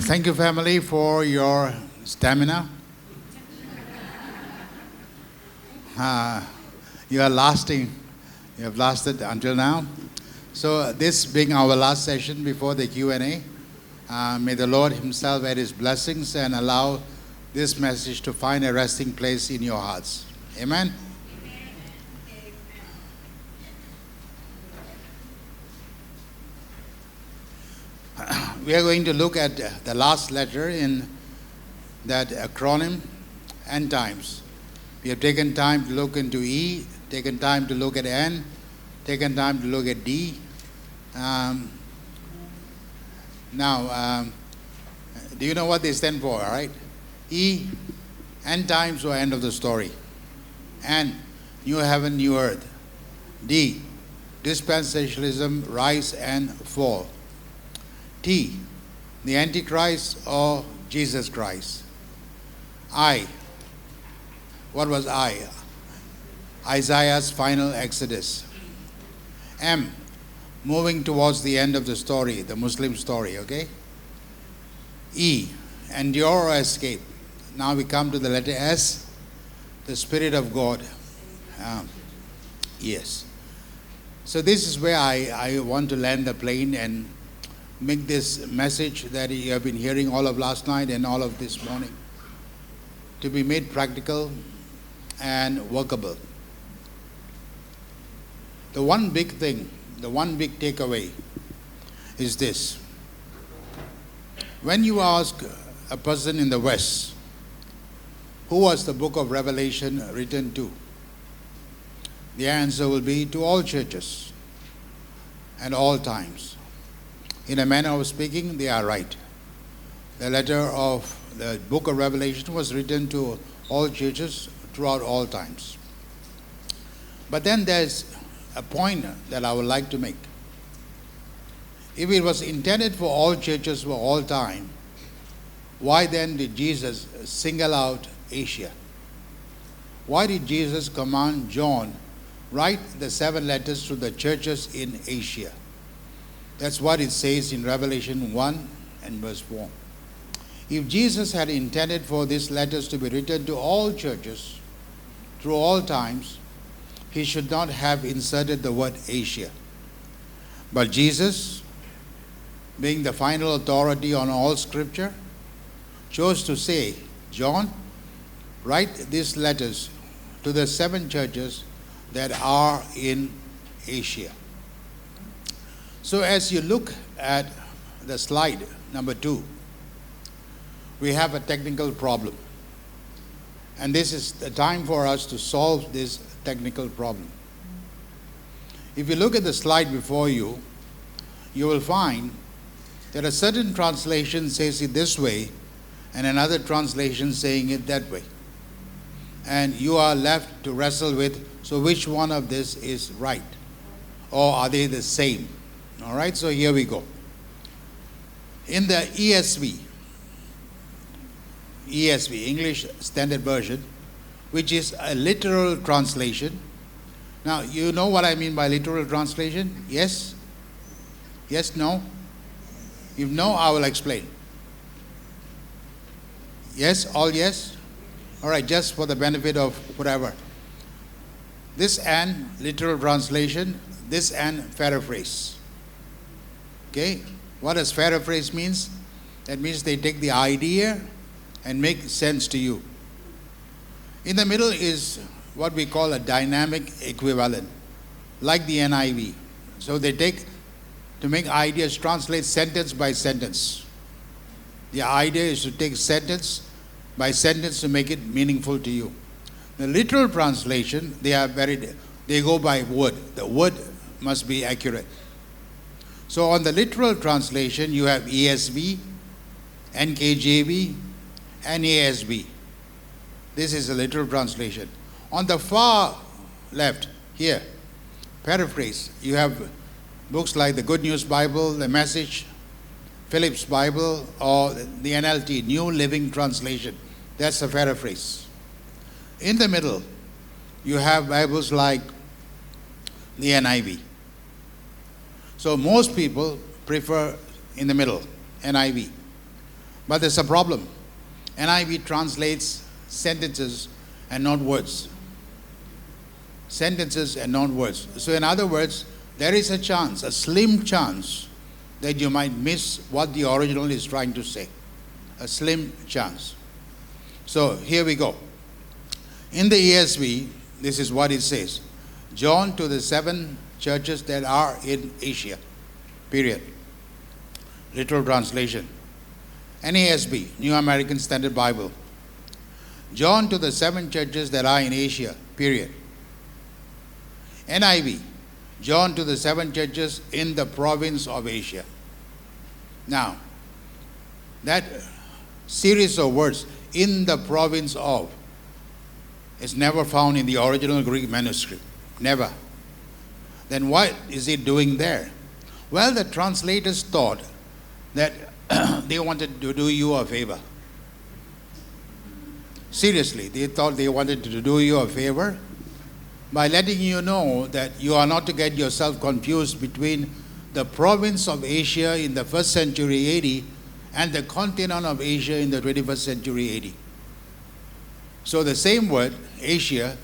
Thank you, family, for your stamina. You are lasting. You have lasted until now. So this being our last session before the Q&A, may the Lord himself add his blessings and allow this message to find a resting place in your hearts. Amen? We are going to look at the last letter in that acronym, End Times. We have taken time to look into E, taken time to look at N, taken time to look at D. Now, do you know what they stand for, all right? E, End Times or end of the story. N, new heaven, new earth. D, dispensationalism, rise and fall. T, the Antichrist or Jesus Christ. I, what was I? Isaiah's final exodus. M, moving towards the end of the story, the Muslim story, okay? E, endure or escape. Now we come to the letter S, the Spirit of God. Yes. So this is where I want to land the plane and make this message that you have been hearing all of last night and all of this morning to be made practical and workable. The one big thing, the one big takeaway is this. When you ask a person in the West, who was the book of Revelation written to? The answer will be to all churches and all times. In a manner of speaking, they are right. The letter of the book of Revelation was written to all churches throughout all times. But then there's a point that I would like to make. If it was intended for all churches for all time, why then did Jesus single out Asia? Why did Jesus command John write the 7 letters to the churches in Asia? That's what it says in Revelation 1 and verse 4. If Jesus had intended for these letters to be written to all churches through all times, he should not have inserted the word Asia. But Jesus, being the final authority on all scripture, chose to say, John, write these letters to the 7 churches that are in Asia. So as you look at the slide number 2, we have a technical problem. And this is the time for us to solve this technical problem. If you look at the slide before you, you will find that a certain translation says it this way and another translation saying it that way. And you are left to wrestle with, so which one of this is right? Or are they the same? All right, so here we go. In the ESV, English Standard Version, which is a literal translation. Now, you know what I mean by literal translation? Yes? Yes, no? If no, I will explain. Yes, all yes? All right, just for the benefit of whatever. This and literal translation, this and paraphrase. Okay, what does paraphrase means? That means they take the idea and make sense to you. In the middle is what we call a dynamic equivalent, like the NIV. So they take, to make ideas, translate sentence by sentence. The idea is to take sentence by sentence to make it meaningful to you. The literal translation, they go by word. The word must be accurate. So on the literal translation, you have ESV, NKJV, and ASV. This is a literal translation. On the far left, here, paraphrase, you have books like the Good News Bible, the Message, Phillips Bible, or the NLT, New Living Translation. That's a paraphrase. In the middle, you have Bibles like the NIV. So most people prefer in the middle, NIV. But there's a problem. NIV translates sentences and not words. Sentences and not words. So in other words, there is a chance, a slim chance, that you might miss what the original is trying to say. A slim chance. So here we go. In the ESV, this is what it says. John to the 7 churches that are in Asia. Period. Literal translation. NASB, New American Standard Bible. John to the 7 churches that are in Asia. Period. NIV. John to the 7 churches in the province of Asia. Now, that series of words, in the province of, is never found in the original Greek manuscript. Never. Then what is it doing there? Well, the translators thought that they wanted to do you a favor. Seriously, they thought they wanted to do you a favor by letting you know that you are not to get yourself confused between the province of Asia in the 1st century AD and the continent of Asia in the 21st century AD. So the same word, Asia,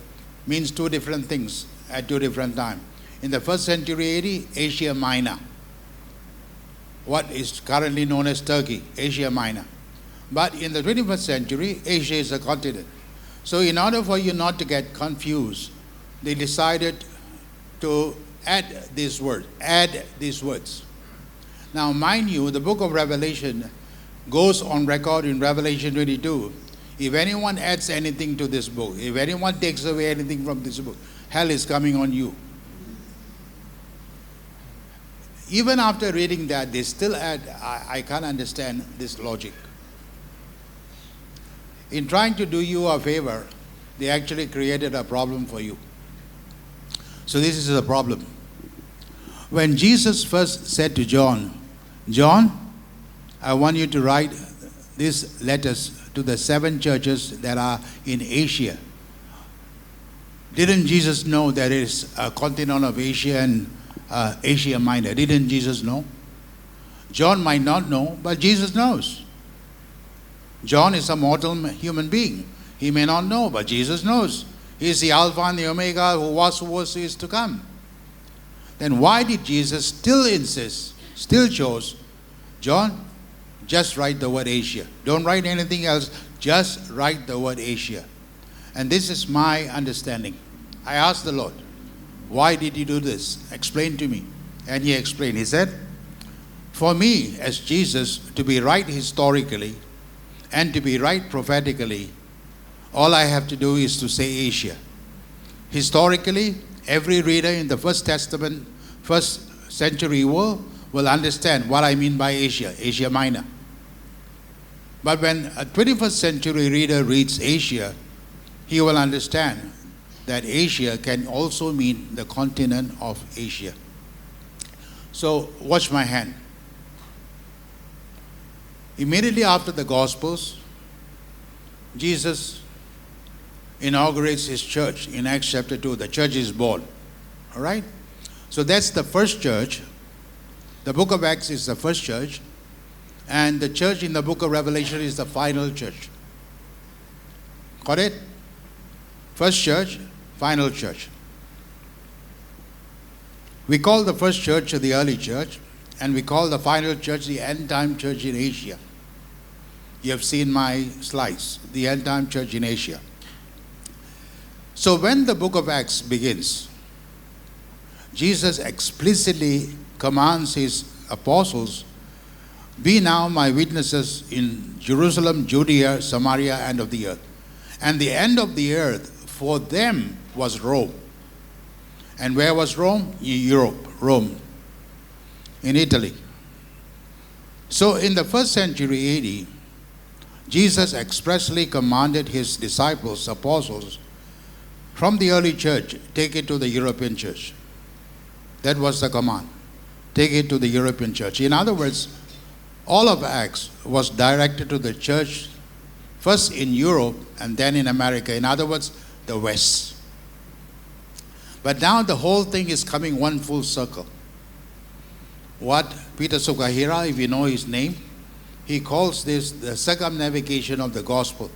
means two different things at two different times. In the 1st century AD, Asia Minor. What is currently known as Turkey, Asia Minor. But in the 21st century, Asia is a continent. So in order for you not to get confused, they decided to add these words. Now, mind you, the book of Revelation goes on record in Revelation 22. If anyone adds anything to this book, if anyone takes away anything from this book, hell is coming on you. Even after reading that, they still add, I can't understand this logic. In trying to do you a favor, they actually created a problem for you. So this is the problem. When Jesus first said to John, John, I want you to write these letters to the 7 churches that are in Asia. Didn't Jesus know there is a continent of Asia and Asia Minor? Didn't Jesus know? John might not know, but Jesus knows. John is a mortal human being. He may not know, but Jesus knows. He is the Alpha and the Omega, who was, who is to come. Then why did Jesus still insist, still chose, John, just write the word Asia. Don't write anything else, just write the word Asia. And this is my understanding. I asked the Lord, why did you do this? Explain to me. And he explained. He said, for me, as Jesus, to be right historically and to be right prophetically, all I have to do is to say Asia. Historically, every reader in the First Testament, 1st century world, will understand what I mean by Asia, Asia Minor. But when a 21st century reader reads Asia, he will understand that Asia can also mean the continent of Asia. So, watch my hand. Immediately after the Gospels, Jesus inaugurates his church in Acts chapter 2. The church is born. All right? So that's the first church. The book of Acts is the first church. And the church in the book of Revelation is the final church. Got it? First church, final church. We call the first church the early church, and we call the final church the end-time church in Asia. You have seen my slides, the end-time church in Asia. So when the book of Acts begins, Jesus explicitly commands his apostles, be now my witnesses in Jerusalem, Judea, Samaria, and of the earth. And the end of the earth for them was Rome. And where was Rome? Europe, Rome, in Italy. So in the 1st century AD, Jesus expressly commanded his disciples, apostles, from the early church, take it to the European church. That was the command. Take it to the European church. In other words, all of Acts was directed to the church, first in Europe and then in America. In other words, the West. But now the whole thing is coming one full circle. What Peter Sukahira, if you know his name, he calls this the circumnavigation of the gospel.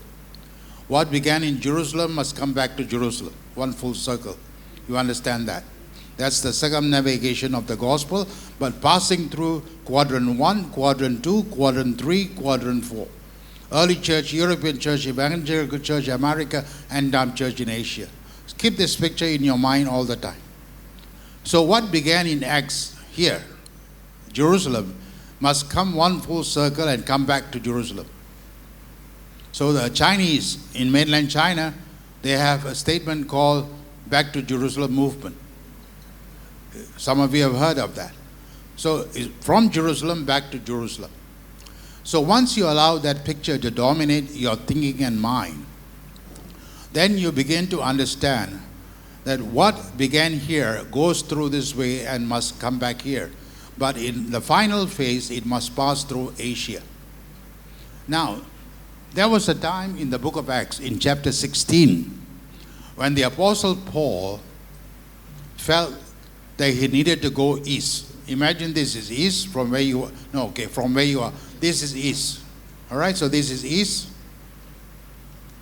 What began in Jerusalem must come back to Jerusalem, one full circle. You understand that? That's the circumnavigation of the gospel, but passing through quadrant 1, quadrant 2, quadrant 3, quadrant 4. Early church, European church, evangelical church, America, and Dam church in Asia. Keep this picture in your mind all the time. So what began in Acts here, Jerusalem, must come one full circle and come back to Jerusalem. So the Chinese in mainland China, they have a statement called Back to Jerusalem movement. Some of you have heard of that. So from Jerusalem back to Jerusalem. So once you allow that picture to dominate your thinking and mind, then you begin to understand that what began here goes through this way and must come back here. But in the final phase, it must pass through Asia. Now, there was a time in the book of Acts, in chapter 16, when the Apostle Paul felt that he needed to go east. Imagine this is east from where you are. No, okay, from where you are. This is east. All right, so this is east.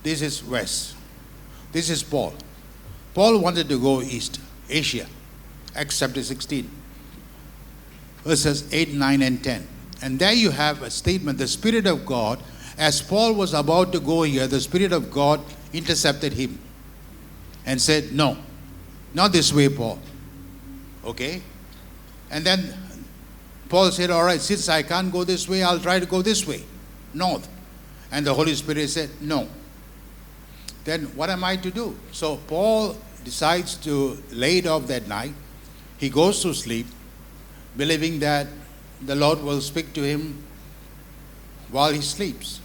This is west. This is Paul. Paul wanted to go east, Asia. Acts chapter 16, verses 8, 9, and 10. And there you have a statement, the Spirit of God, as Paul was about to go here, the Spirit of God intercepted him and said, no, not this way, Paul. Okay? And then Paul said, all right, since I can't go this way, I'll try to go this way, north. And the Holy Spirit said, no. Then what am I to do? So Paul decides to lay it off that night. He goes to sleep, believing that the Lord will speak to him while he sleeps.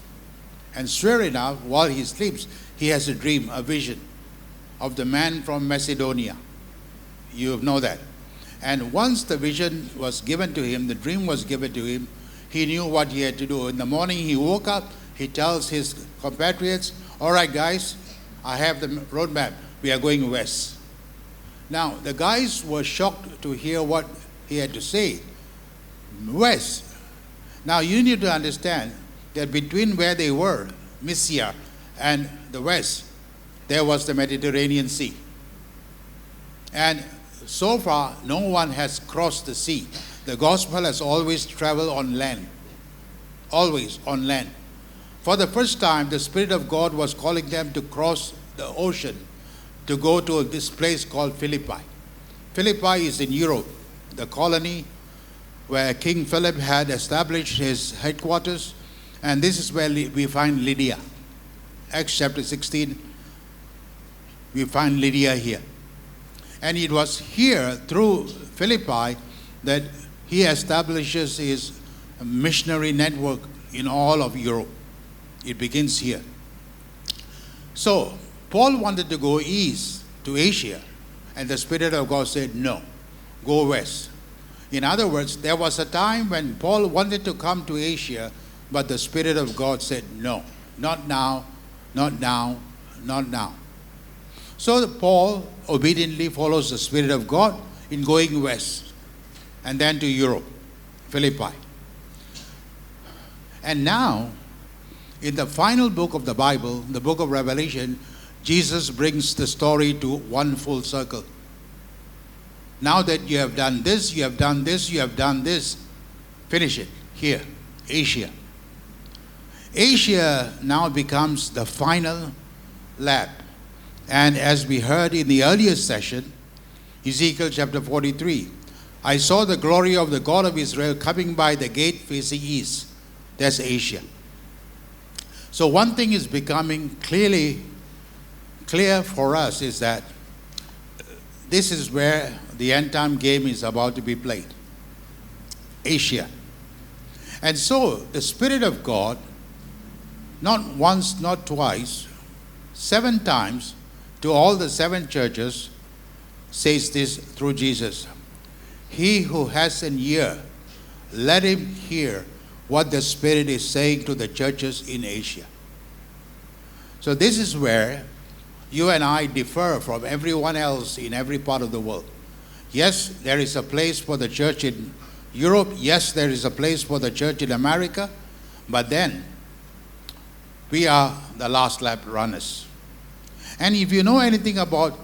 And sure enough, while he sleeps, he has a dream, a vision of the man from Macedonia. You know that. And once the vision was given to him, the dream was given to him, he knew what he had to do. In the morning he woke up, he tells his compatriots, all right guys, I have the road map. We are going west. Now, the guys were shocked to hear what he had to say. West. Now, you need to understand that between where they were, Mysia, and the west, there was the Mediterranean Sea. And so far, no one has crossed the sea. The gospel has always traveled on land. Always on land. For the first time, the Spirit of God was calling them to cross the ocean to go to this place called Philippi. Philippi is in Europe, the colony where King Philip had established his headquarters. And this is where we find Lydia. Acts chapter 16, we find Lydia here. And it was here, through Philippi, that he establishes his missionary network in all of Europe. It begins here. So, Paul wanted to go east to Asia, and the Spirit of God said, no, go west. In other words, there was a time when Paul wanted to come to Asia, but the Spirit of God said, no, not now, not now, not now. So Paul obediently follows the Spirit of God in going west and then to Europe, Philippi. And now, in the final book of the Bible, the book of Revelation, Jesus brings the story to one full circle. Now that you have done this, you have done this, you have done this, finish it here, Asia. Asia now becomes the final lap. And as we heard in the earlier session, Ezekiel chapter 43, I saw the glory of the God of Israel coming by the gate facing east. That's Asia. So one thing is becoming clear for us is that this is where the end time game is about to be played. Asia. And so the Spirit of God, not once, not twice, 7 times, to all the 7 churches, says this through Jesus. He who has an ear, let him hear what the Spirit is saying to the churches in Asia. So this is where you and I differ from everyone else in every part of the world. Yes, there is a place for the church in Europe. Yes, there is a place for the church in America. But then, we are the last lap runners. And if you know anything about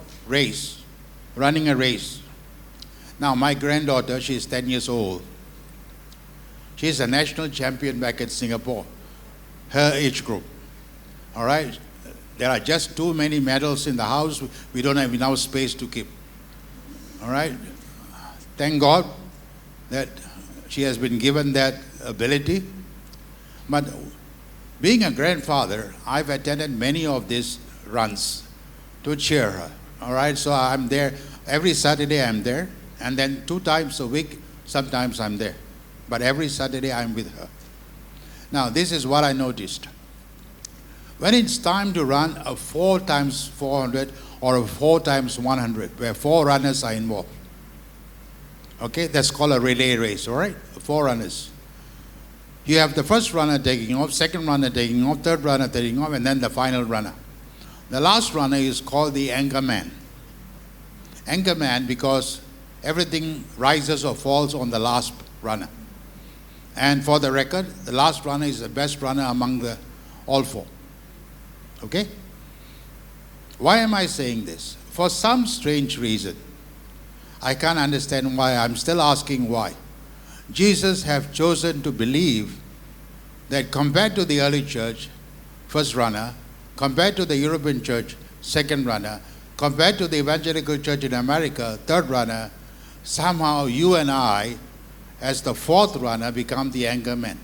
running a race. Now, my granddaughter, she's 10 years old. She's a national champion back in Singapore, her age group. All right? There are just too many medals in the house. We don't have enough space to keep. All right? Thank God that she has been given that ability. But being a grandfather, I've attended many of these runs to cheer her. All right? So I'm there. Every Saturday I'm there. And then 2 times a week, sometimes I'm there. But every Saturday I'm with her. Now, this is what I noticed. When it's time to run a 4 times 400 or a 4 times 100, where 4 runners are involved. Okay, that's called a relay race, all right? 4 runners. You have the first runner taking off, second runner taking off, third runner taking off, and then the final runner. The last runner is called the anchor man. Anchor man because everything rises or falls on the last runner. And for the record, the last runner is the best runner among the all 4. Okay? Why am I saying this? For some strange reason, I can't understand why. I'm still asking why. Jesus have chosen to believe that compared to the early church, first runner, compared to the European church, second runner, compared to the evangelical church in America, third runner, somehow you and I, as the 4th runner, become the anchor man.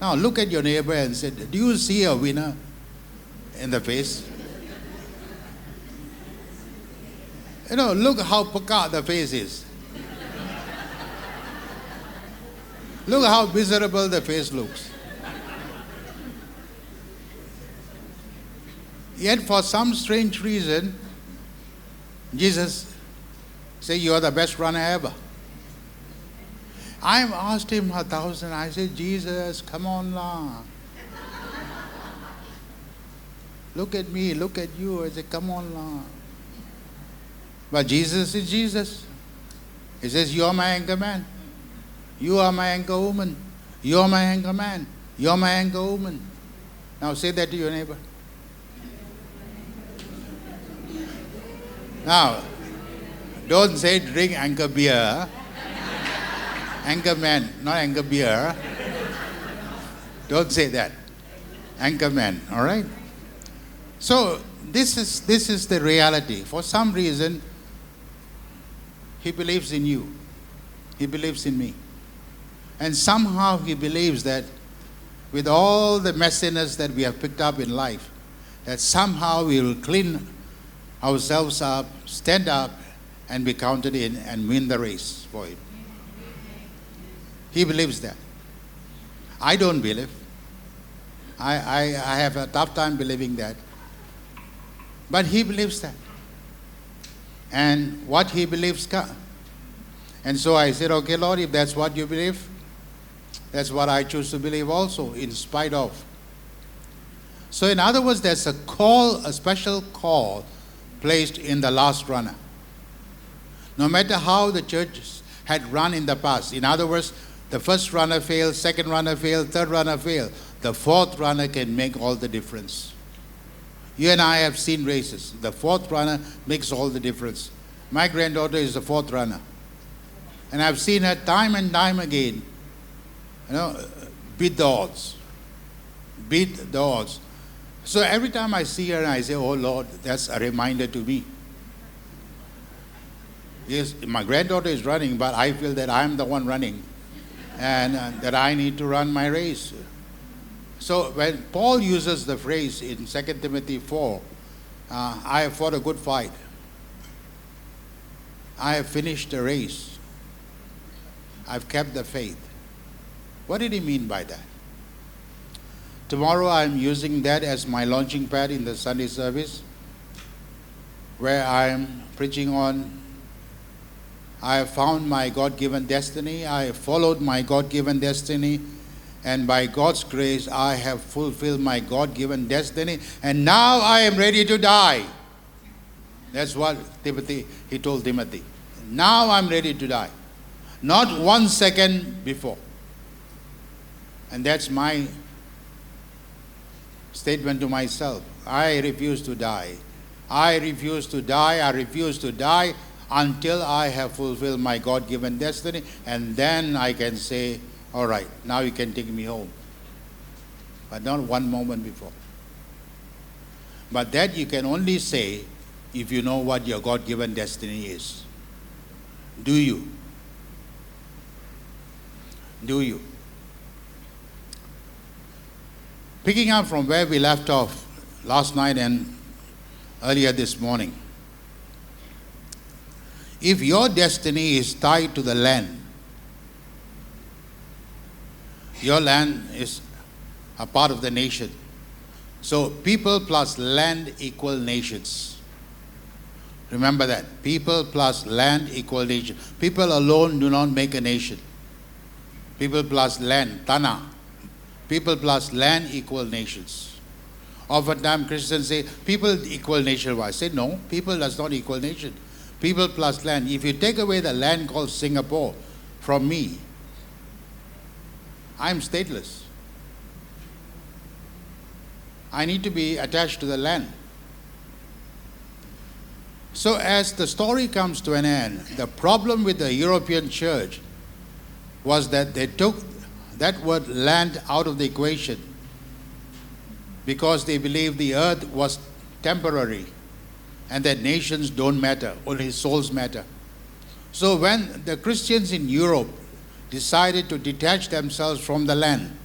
Now look at your neighbor and say, do you see a winner in the face? You know, look how pucka the face is. Look how miserable the face looks. Yet for some strange reason, Jesus said, you are the best runner ever. I've asked him 1,000. I said, Jesus, come on now. Look at me, look at you. I said, come on now. But Jesus is Jesus. He says, you are my anchor man. You are my anchor woman. You are my anchor man. You are my anchor woman. Now say that to your neighbor. Now, don't say drink anchor beer. Anchor man, not anchor beer. Don't say that. Anchor man, all right? So this is the reality. For some reason, he believes in you. He believes in me. And somehow he believes that with all the messiness that we have picked up in life, that somehow we will clean ourselves up, stand up, and be counted in and win the race for him. He believes that. I don't believe. I have a tough time believing that. But he believes that. And what he believes counts. And so I said, okay, Lord, if that's what you believe, that's what I choose to believe also, in spite of. So in other words, there's a call, a special call placed in the last runner. No matter how the church had run in the past. In other words, the first runner failed, second runner failed, third runner failed. The 4th runner can make all the difference. You and I have seen races. The 4th runner makes all the difference. My granddaughter is the 4th runner. And I've seen her time and time again, beat the odds. Beat the odds. So every time I see her, I say, oh Lord, that's a reminder to me. Yes, my granddaughter is running, but I feel that I'm the one running. And that I need to run my race. So when Paul uses the phrase in 2 Timothy 4, I have fought a good fight. I have finished the race. I've kept the faith. What did he mean by that? Tomorrow I'm using that as my launching pad in the Sunday service, where I'm preaching on, I have found my God-given destiny, I have followed my God-given destiny, and by God's grace I have fulfilled my God-given destiny, and now I am ready to die. That's what he told Timothy. Now I'm ready to die. Not 1 second before. And that's my statement to myself. I refuse to die. I refuse to die. I refuse to die until I have fulfilled my God-given destiny. And then I can say, all right, now you can take me home. But not one moment before. But that you can only say if you know what your God-given destiny is. Do you? Do you? Picking up from where we left off last night and earlier this morning. If your destiny is tied to the land, your land is a part of the nation. So people plus land equal nations. Remember that. People plus land equal nation. People alone do not make a nation. People plus land, Tana. People plus land equal nations. Oftentimes Christians say, people equal nation. I say, no, people does not equal nation. People plus land. If you take away the land called Singapore from me, I'm stateless. I need to be attached to the land. So as the story comes to an end, the problem with the European church was that they took that word land out of the equation because they believed the earth was temporary and that nations don't matter, only souls matter. So when the Christians in Europe decided to detach themselves from the land,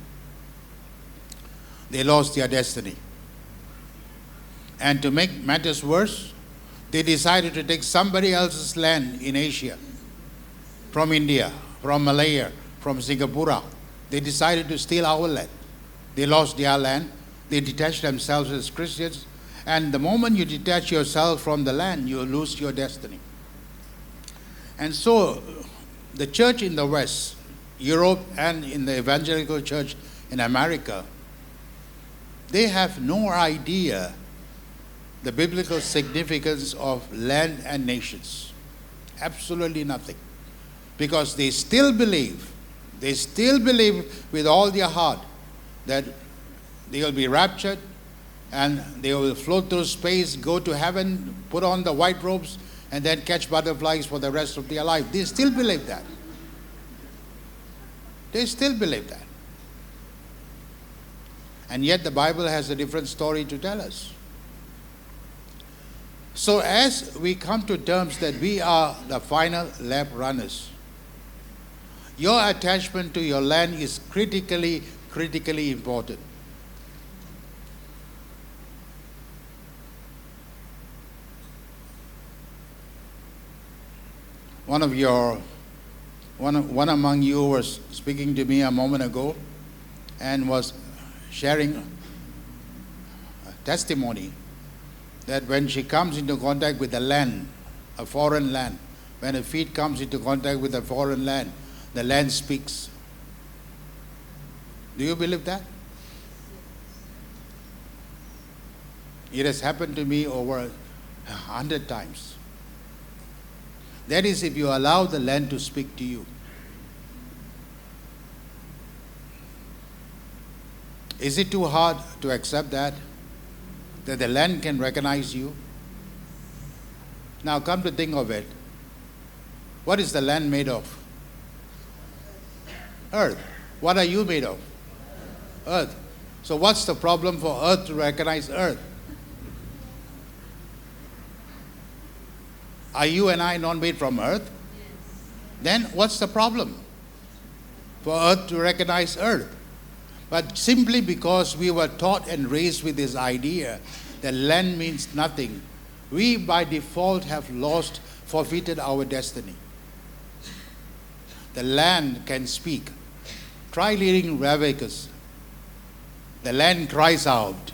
they lost their destiny. And to make matters worse, they decided to take somebody else's land in Asia, from India, from Malaya, from Singapore. They decided to steal our land. They lost their land. They detached themselves as Christians. And the moment you detach yourself from the land, you lose your destiny. And so the church in the West, Europe, and in the evangelical church in America, they have no idea the biblical significance of land and nations. Absolutely nothing. Because they still believe with all their heart that they will be raptured and they will float through space, go to heaven, put on the white robes, and then catch butterflies for the rest of their life. They still believe that. They still believe that. And yet the Bible has a different story to tell us. So as we come to terms that we are the final lap runners, your attachment to your land is critically important. One among you was speaking to me a moment ago and was sharing a testimony that when she comes into contact with the land, a foreign land, when her feet comes into contact with a foreign land, the land speaks. Do you believe that? It has happened to me over 100 times. That is, if you allow the land to speak to you. Is it too hard to accept that the land can recognize you? Now come to think of it, what is the land made of? Earth. What are you made of? Earth. So what's the problem for earth to recognize earth? Are you and I not made from earth? Then what's the problem for earth to recognize earth? But simply because we were taught and raised with this idea that land means nothing, we by default have forfeited our destiny. The land can speak. Try reading Leviticus. The land cries out.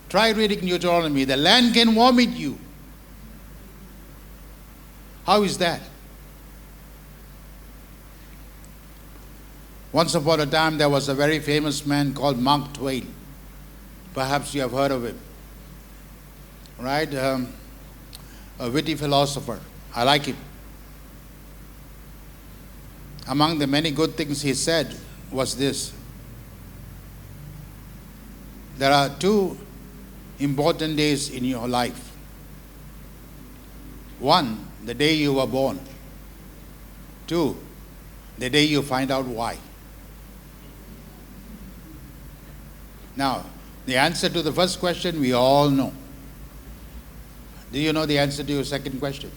Try reading Deuteronomy. The land can vomit you. How is that? Once upon a time, there was a very famous man called Mark Twain. Perhaps you have heard of him. Right? A witty philosopher. I like him. Among the many good things he said, was this. There are two important days in your life. One, the day you were born. Two, the day you find out why. Now, the answer to the first question we all know. Do you know the answer to your second question?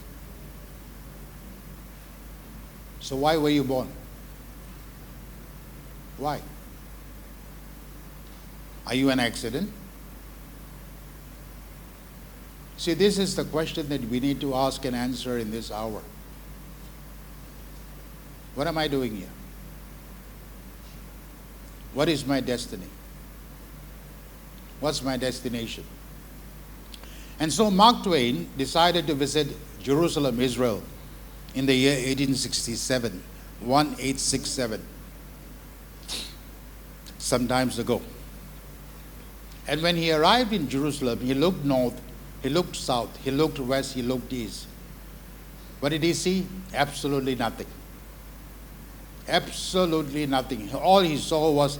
So why were you born? Why? Are you an accident? See, this is the question that we need to ask and answer in this hour. What am I doing here? What is my destiny? What's my destination? And so Mark Twain decided to visit Jerusalem, Israel, in the year 1867, 1867, some times ago. And when he arrived in Jerusalem, he looked north, he looked south, he looked west, he looked east. What did he see? Absolutely nothing. Absolutely nothing. All he saw was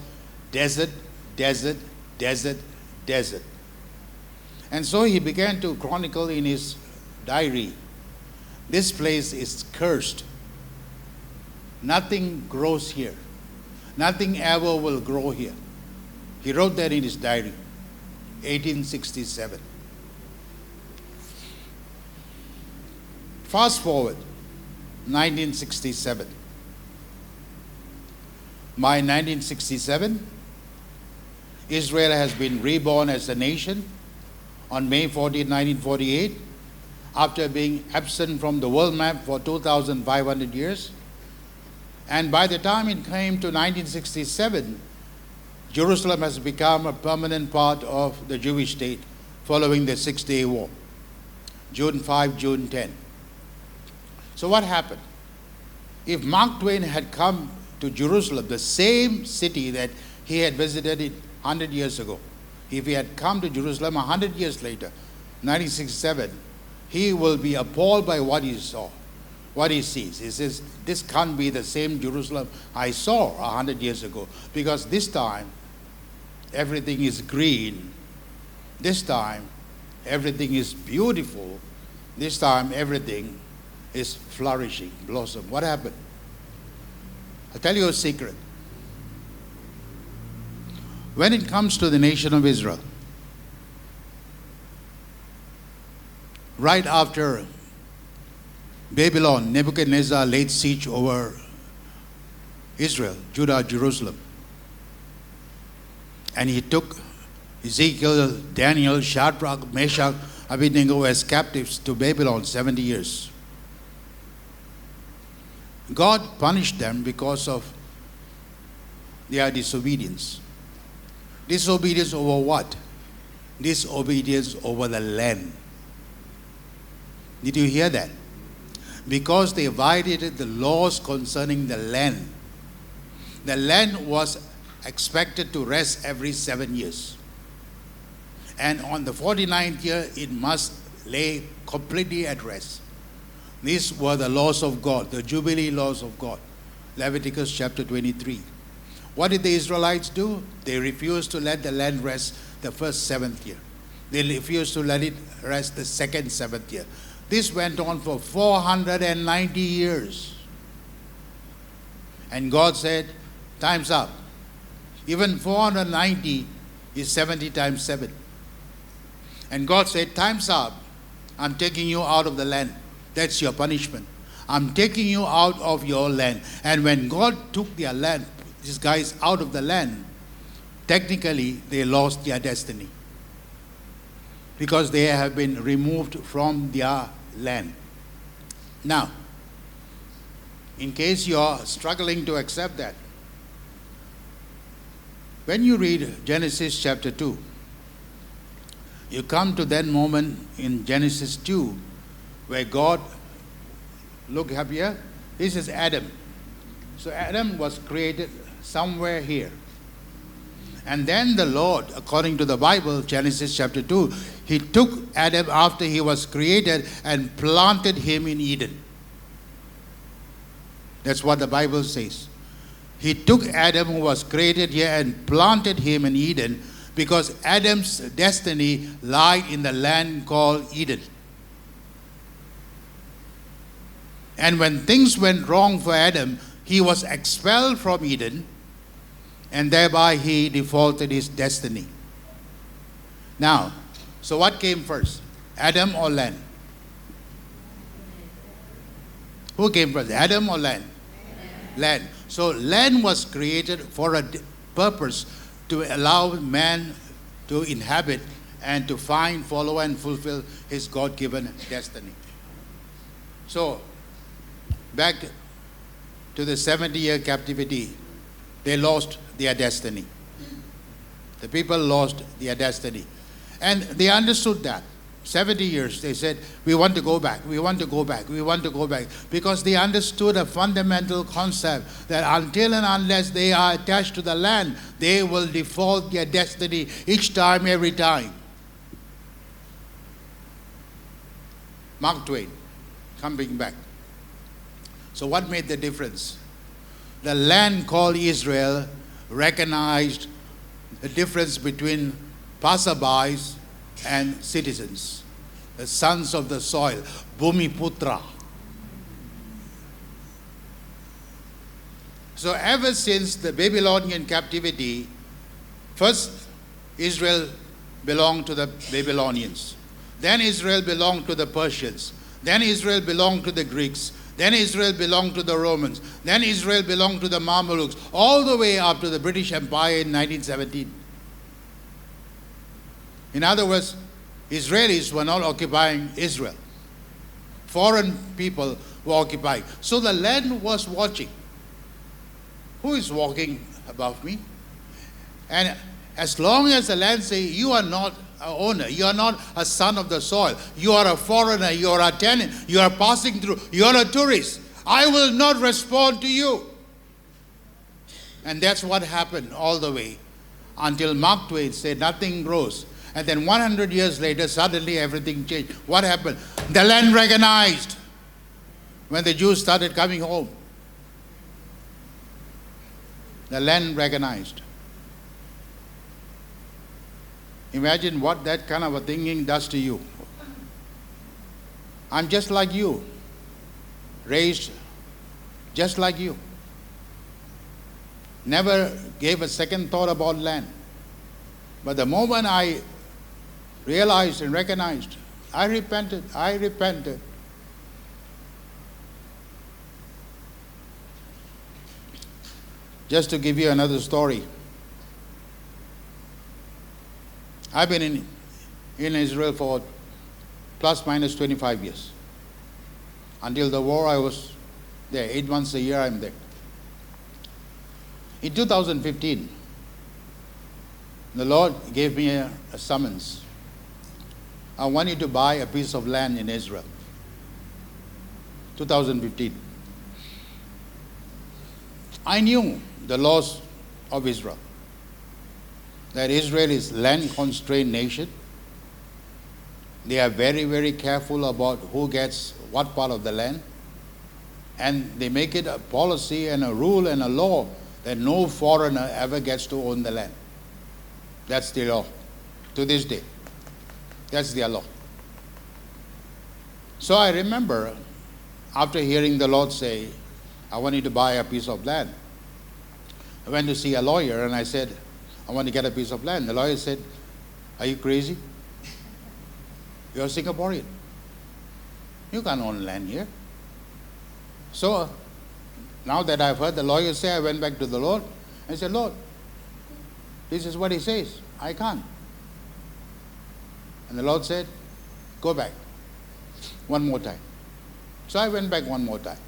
desert, desert, desert, desert. And so he began to chronicle in his diary, this place is cursed. Nothing grows here. Nothing ever will grow here. He wrote that in his diary, 1867. Fast forward, 1967. By 1967, Israel has been reborn as a nation on May 14, 1948, after being absent from the world map for 2,500 years. And by the time it came to 1967, Jerusalem has become a permanent part of the Jewish state following the Six-Day War, June 5, June 10. So what happened? If Mark Twain had come to Jerusalem, the same city that he had visited 100 years ago, if he had come to Jerusalem 100 years later, 1967, he will be appalled by what he saw, what he sees. He says, this can't be the same Jerusalem I saw 100 years ago, because this time everything is green. This time everything is beautiful. This time everything is flourishing, blossom. What happened? I'll tell you a secret. When it comes to the nation of Israel, right after Babylon, Nebuchadnezzar laid siege over Israel, Judah, Jerusalem, and he took Ezekiel, Daniel, Shadrach, Meshach, Abednego as captives to Babylon 70 years. God punished them because of their disobedience. Disobedience over what? Disobedience over the land. Did you hear that? Because they violated the laws concerning the land. The land was expected to rest every 7 years. And on the 49th year, it must lay completely at rest. These were the laws of God, the Jubilee laws of God. Leviticus chapter 23. What did the Israelites do? They refused to let the land rest the first 7th year. They refused to let it rest the second 7th year. This went on for 490 years. And God said, time's up. Even 490 is 70 times 7. And God said, time's up. I'm taking you out of the land. That's your punishment. I'm taking you out of your land. And when God took their land, these guys out of the land, technically they lost their destiny, because they have been removed from their land. Now, in case you are struggling to accept that, when you read Genesis chapter 2, you come to that moment in Genesis 2 where God, look up here, this is Adam. So Adam was created somewhere here. And then the Lord, according to the Bible, Genesis chapter 2, he took Adam after he was created and planted him in Eden. That's what the Bible says. He took Adam, who was created here, and planted him in Eden, because Adam's destiny lied in the land called Eden. And when things went wrong for Adam, he was expelled from Eden, and thereby he defaulted his destiny. Now, so what came first? Adam or land? Who came first? Adam or land? Land. So land was created for a purpose, to allow man to inhabit and to find, follow, and fulfill his God-given destiny. So, back to the 70-year captivity, they lost their destiny. The people lost their destiny. And they understood that. 70 years, they said, we want to go back, we want to go back, we want to go back. Because they understood a fundamental concept that until and unless they are attached to the land, they will default their destiny each time, every time. Mark Twain, coming back. So what made the difference? The land called Israel recognized the difference between passerbys and citizens, the sons of the soil, Bhumiputra. So ever since the Babylonian captivity, first Israel belonged to the Babylonians, then Israel belonged to the Persians, then Israel belonged to the Greeks, then Israel belonged to the Romans, then Israel belonged to the Mamelukes, all the way up to the British Empire in 1917. In other words, Israelis were not occupying Israel. Foreign people were occupying. So the land was watching. Who is walking above me? And as long as the land says, you are not an owner, you are not a son of the soil, you are a foreigner, you are a tenant, you are passing through, you are a tourist, I will not respond to you. And that's what happened all the way until Mark Twain said nothing grows. And then 100 years later, suddenly everything changed. What happened? The land recognized when the Jews started coming home. The land recognized. Imagine what that kind of a thinking does to you. I'm just like you, raised just like you. Never gave a second thought about land. But the moment I realized and recognized, I repented. Just to give you another story. I've been in Israel for plus minus 25 years. Until the war, I was there. 8 months a year, I'm there. In 2015, the Lord gave me a summons. I want you to buy a piece of land in Israel. 2015. I knew the laws of Israel. That Israel is a land-constrained nation. They are very, very careful about who gets what part of the land. And they make it a policy and a rule and a law that no foreigner ever gets to own the land. That's the law to this day. That's their law. So I remember after hearing the Lord say, I want you to buy a piece of land. I went to see a lawyer and I said, I want to get a piece of land. The lawyer said, are you crazy? You're a Singaporean. You can't own land here. So now that I've heard the lawyer say, I went back to the Lord and said, Lord, this is what he says. I can't. And the Lord said, go back one more time. So I went back one more time.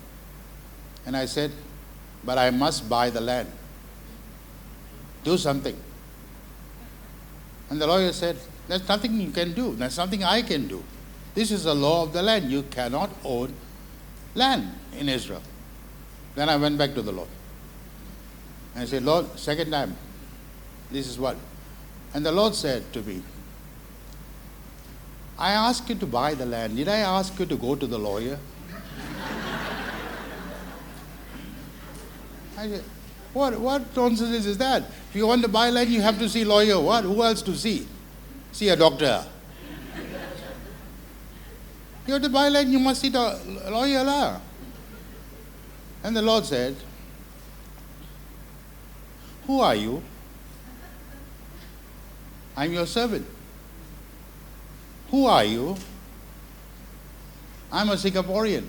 And I said, but I must buy the land. Do something. And the lawyer said, there's nothing you can do. There's nothing I can do. This is the law of the land. You cannot own land in Israel. Then I went back to the Lord. And I said, Lord, second time, this is what. And the Lord said to me, I asked you to buy the land. Did I ask you to go to the lawyer? I said, What nonsense is that? If you want to buy land, you have to see a lawyer. What? Who else to see? See a doctor. You have to buy land, you must see the lawyer lah. And the Lord said, who are you? I'm your servant. Who are you? I'm a Singaporean.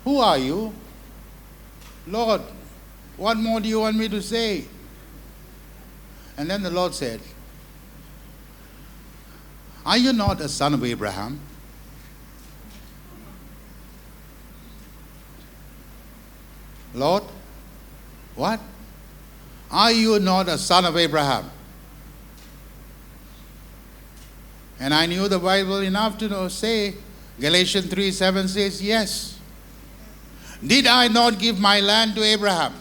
Who are you? Lord, what more do you want me to say? And then the Lord said, are you not a son of Abraham? Lord, what? Are you not a son of Abraham? And I knew the Bible enough to know, say, Galatians 3:7 says, yes. Did I not give my land to Abraham?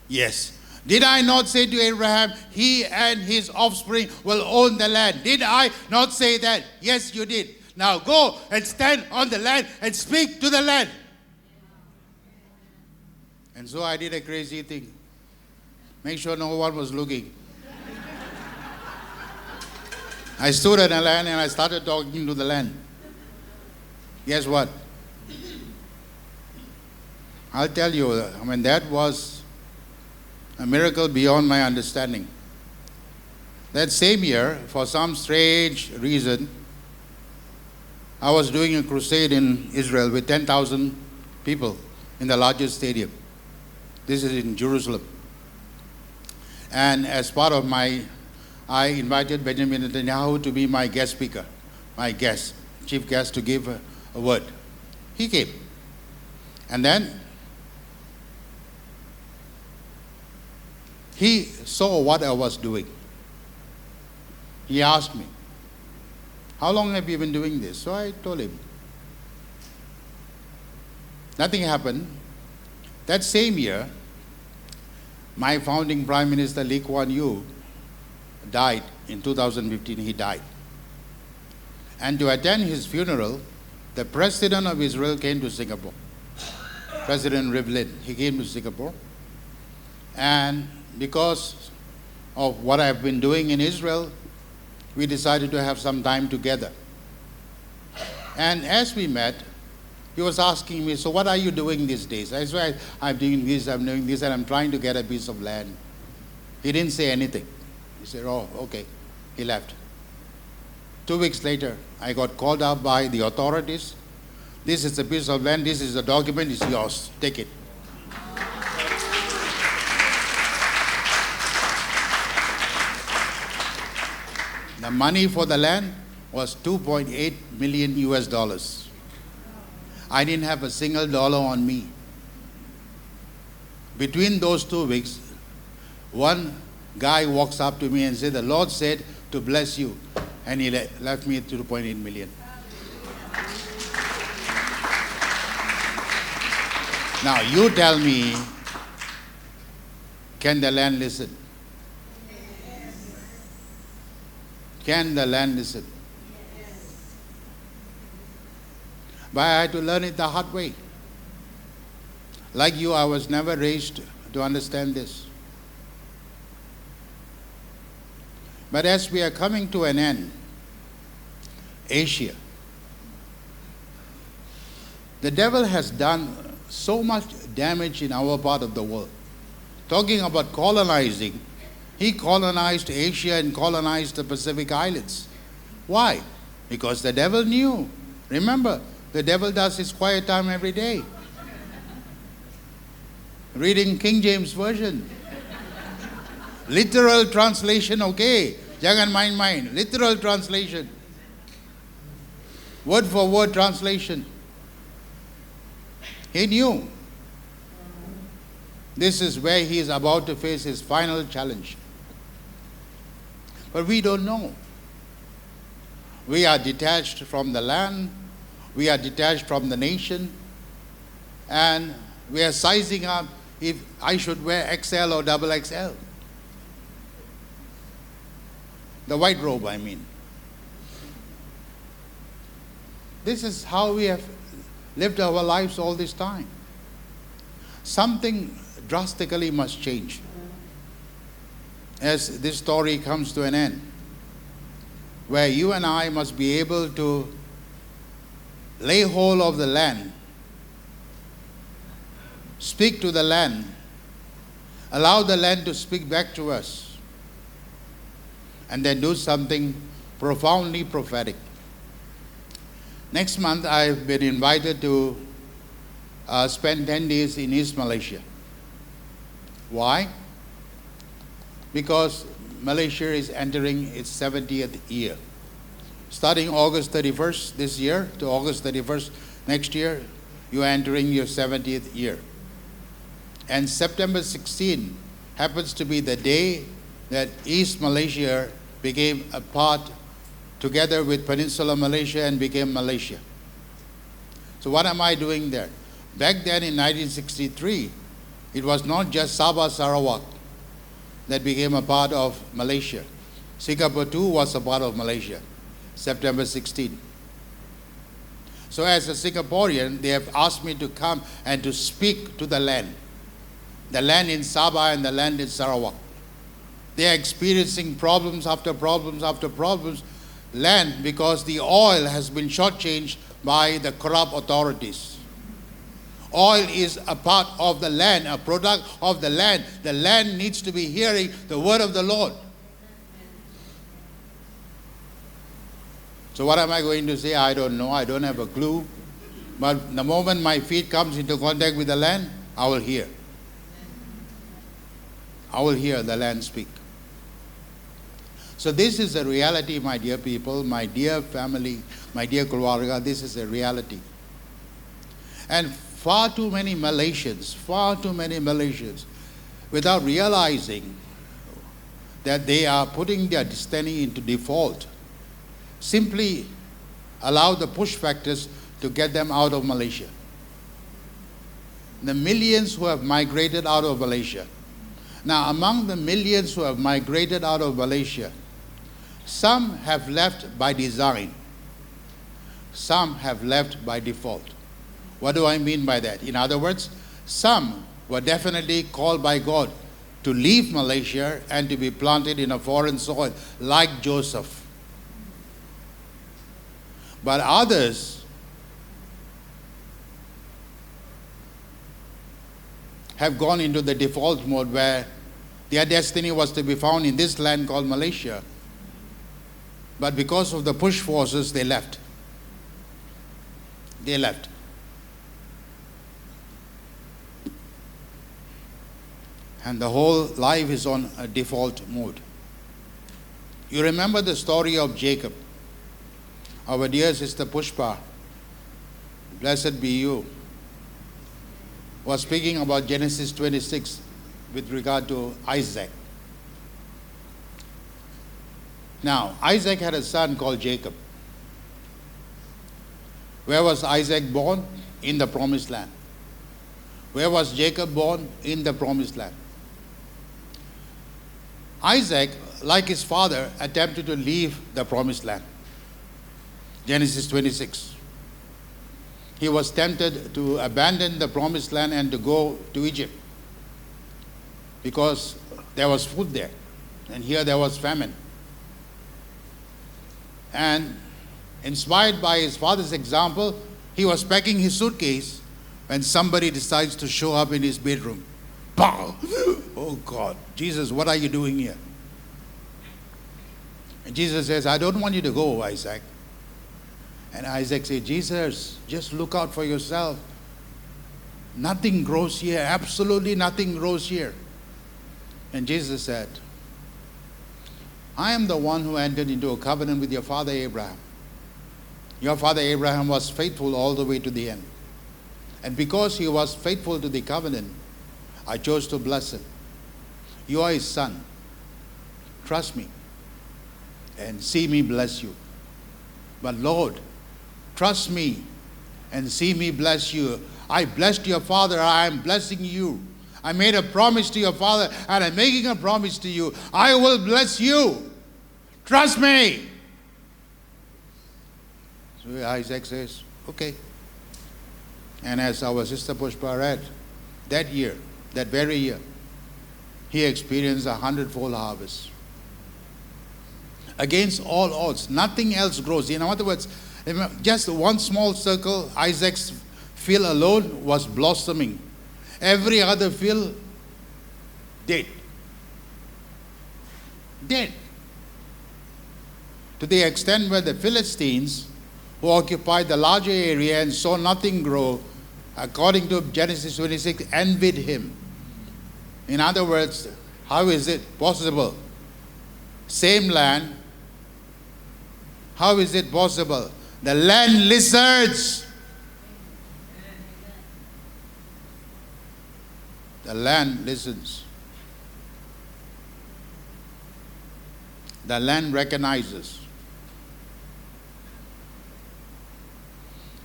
Yes. Did I not say to Abraham, he and his offspring will own the land? Did I not say that? Yes, you did. Now go and stand on the land and speak to the land. And so I did a crazy thing. Make sure no one was looking. I stood on the land and I started talking to the land. Guess what? I'll tell you, that was a miracle beyond my understanding. That same year, for some strange reason, I was doing a crusade in Israel with 10,000 people in the largest stadium. This is in Jerusalem. And as part of I invited Benjamin Netanyahu to be my guest speaker, chief guest, to give a word. He came. And then he saw what I was doing. He asked me, how long have you been doing this? So I told him. Nothing happened. That same year, my founding Prime Minister Lee Kuan Yew died in 2015. He died. And to attend his funeral, the President of Israel came to Singapore. President Rivlin, he came to Singapore. And because of what I've been doing in Israel, we decided to have some time together. And as we met, he was asking me, so what are you doing these days? I said, I'm doing this, and I'm trying to get a piece of land. He didn't say anything. He said, oh, okay. He left. 2 weeks later, I got called up by the authorities. This is a piece of land, this is a document, it's yours. Take it. The money for the land was $2.8 million US. I didn't have a single dollar on me. Between those 2 weeks, one guy walks up to me and said, the Lord said to bless you. And he left me $2.8 million. Now you tell me, can the land listen? Can the land listen? But I had to learn it the hard way. Like you, I was never raised to understand this. But as we are coming to an end, Asia, the devil has done so much damage in our part of the world. Talking about colonizing, he colonized Asia and colonized the Pacific Islands. Why? Because the devil knew. Remember, the devil does his quiet time every day. Reading King James Version. Literal translation, okay. Jangan main-main. Literal translation. Word for word translation. He knew. This is where he is about to face his final challenge. But we don't know. We are detached from the land. We are detached from the nation. And we are sizing up if I should wear XL or XXL. The white robe, I mean. This is how we have lived our lives all this time. something drastically must change as this story comes to an end, where you and I must be able to lay hold of the land, speak to the land, allow the land to speak back to us, and then do something profoundly prophetic. Next month, I've been invited to spend 10 days in East Malaysia. Why? Because Malaysia is entering its 70th year. Starting August 31st this year to August 31st next year, you are entering your 70th year. And September 16 happens to be the day that East Malaysia became a part together with Peninsular Malaysia and became Malaysia. So what am I doing there? Back then in 1963, it was not just Sabah Sarawak that became a part of Malaysia. Singapore too was a part of Malaysia, September 16. So as a Singaporean, they have asked me to come and to speak to the land in Sabah and the land in Sarawak. They are experiencing problems after problems after problems, land, because the oil has been shortchanged by the corrupt authorities. Oil is a part of the land, a product of the land. The land needs to be hearing the word of the Lord. So what am I going to say? I don't know. I don't have a clue. But the moment my feet comes into contact with the land, I will hear. I will hear the land speak. So this is a reality, my dear people, my dear family, my dear Keluarga. This is a reality. And far too many Malaysians, without realizing that they are putting their destiny into default, simply allow the push factors to get them out of Malaysia. The millions who have migrated out of Malaysia. Now, among the millions who have migrated out of Malaysia, some have left by design. Some have left by default. What do I mean by that? In other words, some were definitely called by God to leave Malaysia and to be planted in a foreign soil, like Joseph. But others have gone into the default mode where their destiny was to be found in this land called Malaysia. But because of the push forces, they left. They left. And the whole life is on a default mode. You remember the story of Jacob. Our dear sister Pushpa, blessed be you, was speaking about Genesis 26 with regard to Isaac. Now, Isaac had a son called Jacob. Where was Isaac born? In the promised land. Where was Jacob born? In the promised land. Isaac, like his father, attempted to leave the promised land. Genesis 26. He was tempted to abandon the promised land and to go to Egypt because there was food there, and here there was famine. And inspired by his father's example, he was packing his suitcase when somebody decides to show up in his bedroom. Pow! Oh God, Jesus, what are you doing here? And Jesus says, I don't want you to go, Isaac. And Isaac said, Jesus, just look out for yourself. Nothing grows here. Absolutely nothing grows here. And Jesus said, I am the one who entered into a covenant with your father Abraham. Your father Abraham was faithful all the way to the end. And because he was faithful to the covenant, I chose to bless him. You are his son. Trust me and see me bless you. But Lord, trust me and see me bless you. I blessed your father, I am blessing you. I made a promise to your father and I'm making a promise to you. I will bless you. Trust me. So Isaac says, okay. And as our sister Pushpa read, that year, that very year, he experienced 100-fold harvest. Against all odds, nothing else grows. In other words, just one small circle, Isaac's field alone was blossoming. Every other field, dead. Dead. To the extent where the Philistines, who occupied the larger area and saw nothing grow, according to Genesis 26, envied him. In other words, how is it possible? Same land. How is it possible? The land lizards. The land listens. The land recognizes.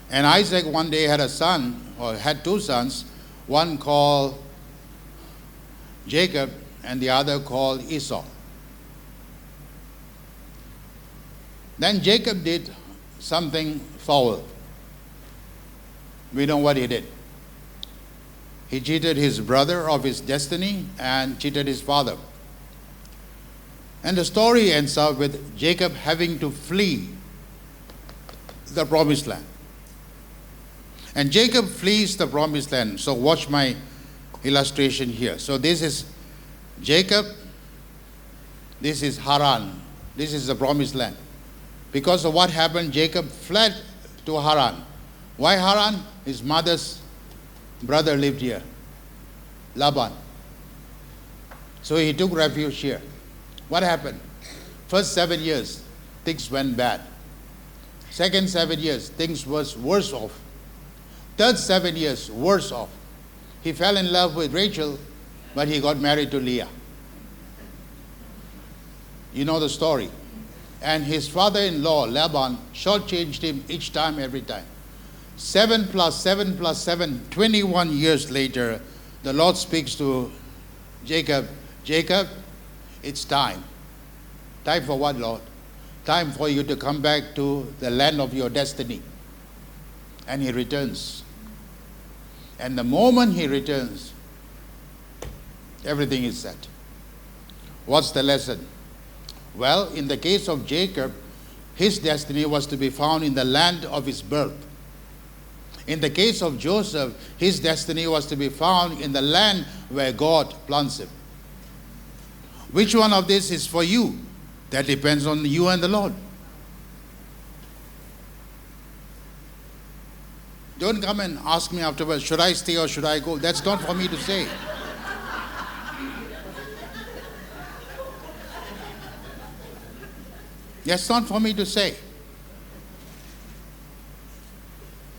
And Isaac one day had a son, or had two sons, one called Jacob and the other called Esau. Then Jacob did something foul. We know what he did. He cheated his brother of his destiny and cheated his father. And the story ends up with Jacob having to flee the promised land. And Jacob flees the promised land. So watch my illustration here. So this is Jacob. This is Haran. This is the promised land. Because of what happened, Jacob fled to Haran. Why Haran? His mother's brother lived here, Laban. So he took refuge here. What happened? First 7 years, things went bad. Second 7 years, things was worse off. Third 7 years, worse off. He fell in love with Rachel, but he got married to Leah. You know the story. And his father-in-law, Laban, shortchanged him each time, every time. 7 plus 7 plus 7, 21 years later, the Lord speaks to Jacob. Jacob, it's time. Time for what, Lord? Time for you to come back to the land of your destiny. And he returns. And the moment he returns, everything is set. What's the lesson? Well, in the case of Jacob, his destiny was to be found in the land of his birth. In the case of Joseph, his destiny was to be found in the land where God plants him. Which one of this is for you? That depends on you and the Lord. Don't come and ask me afterwards, should I stay or should I go? That's not for me to say. That's not for me to say.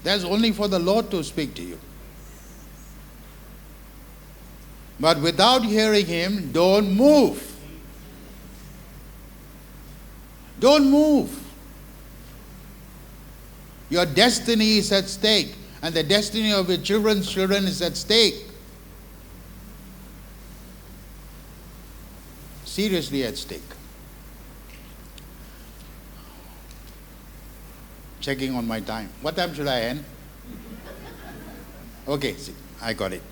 That's only for the Lord to speak to you. But without hearing Him, don't move. Don't move. Your destiny is at stake, and the destiny of your children's children is at stake. Seriously at stake. Checking on my time. What time should I end? Okay, see, I got it.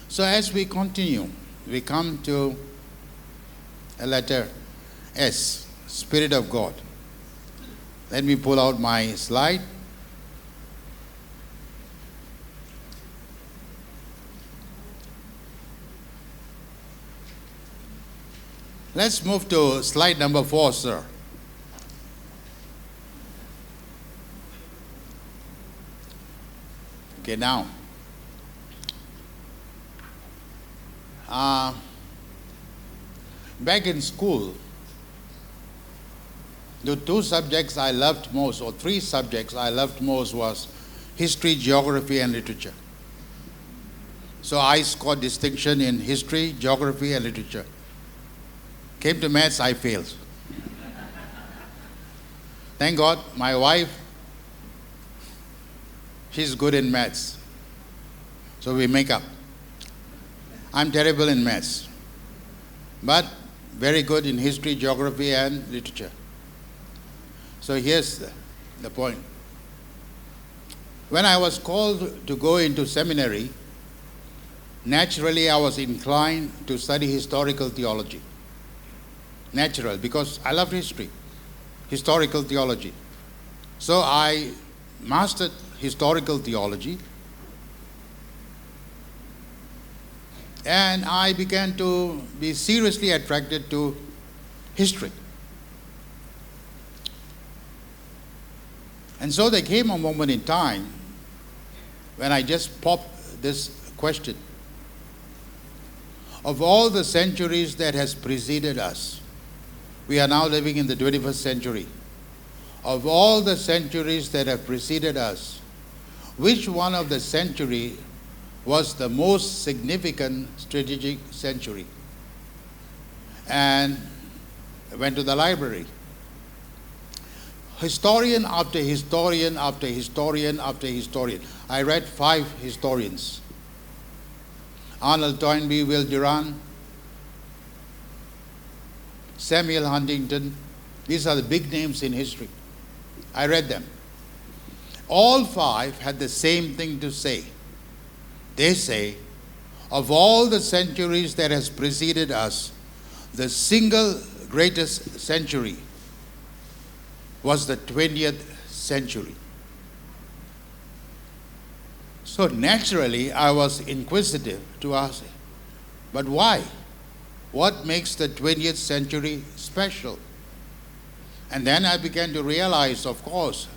So as we continue, we come to a letter S, Spirit of God. Let me pull out my slide. Let's move to slide number 4, sir. Okay, now, back in school, the two subjects I loved most, or three subjects I loved most, was history, geography, and literature. So I scored distinction in history, geography, and literature. Came to maths, I failed. Thank God, my wife, she's good in maths. So we make up. I'm terrible in maths, but very good in history, geography, and literature. So here's the point. When I was called to go into seminary, naturally I was inclined to study historical theology. Natural, because I loved history, historical theology. So I mastered historical theology, and I began to be seriously attracted to history. And so there came a moment in time when I just popped this question. Of all the centuries that has preceded us, we are now living in the 21st century. Of all the centuries that have preceded us, which one of the century was the most significant strategic century? And I went to the library. Historian after historian after historian after historian. I read 5 historians. Arnold Toynbee, Will Durant, Samuel Huntington. These are the big names in history. I read them. All 5 had the same thing to say. They say, of all the centuries that has preceded us, the single greatest century was the 20th century. So naturally, I was inquisitive to ask, but why? What makes the 20th century special? And then I began to realize, of course,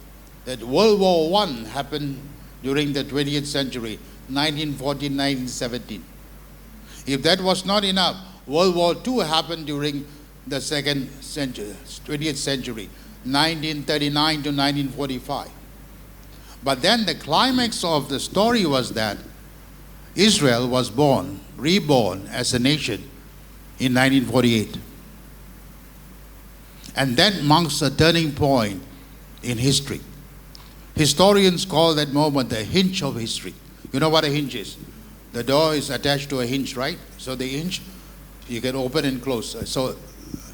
that World War I happened during the 20th century, 1914, 1917. If that was not enough, World War II happened during the 20th century, 1939 to 1945. But then the climax of the story was that Israel was reborn as a nation in 1948. And that marks a turning point in history. Historians call that moment the hinge of history. You know what a hinge is? The door is attached to a hinge, right? So the hinge, you can open and close. So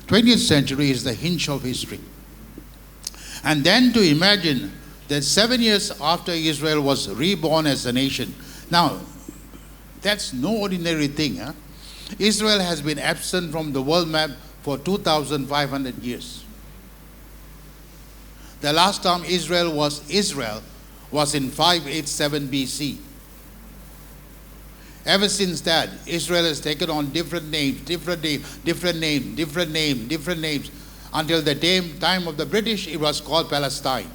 20th century is the hinge of history. And then to imagine that 7 years after Israel was reborn as a nation. Now, that's no ordinary thing. Huh? Israel has been absent from the world map for 2,500 years. The last time Israel was in 587 BC. Ever since that, Israel has taken on different names, until the time of the British, it was called Palestine.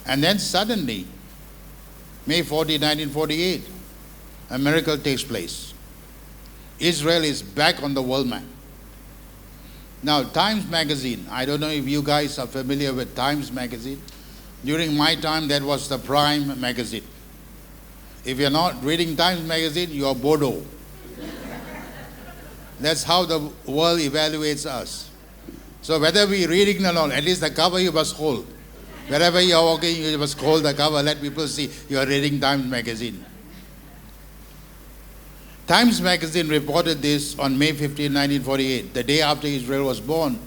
And then suddenly, May 14, 1948, a miracle takes place. Israel is back on the world map. Now, Times Magazine, I don't know if you guys are familiar with Times Magazine. During my time, that was the prime magazine. If you're not reading Times Magazine, you're Bodo. That's how the world evaluates us. So whether we're reading or not, at least the cover you must hold. Wherever you're walking, you must hold the cover. Let people see you're reading Times Magazine. Times Magazine reported this on May 15, 1948. The day after Israel was born,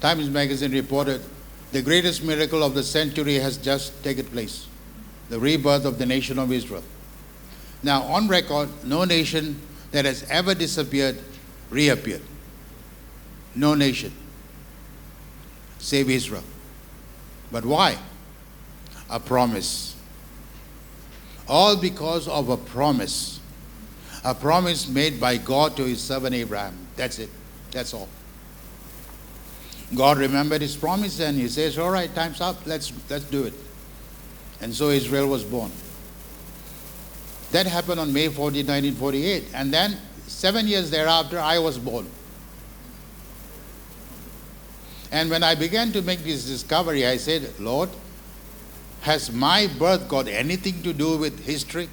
Times Magazine reported, the greatest miracle of the century has just taken place. The rebirth of the nation of Israel. Now, on record, no nation that has ever disappeared reappeared. No nation, save Israel. But why? A promise. All because of a promise. A promise made by God to his servant Abraham. That's it. That's all. God remembered his promise and he says, all right, time's up. Let's do it. And so Israel was born. That happened on May 14, 1948. And then 7 years thereafter, I was born. And when I began to make this discovery, I said, Lord, has my birth got anything to do with history?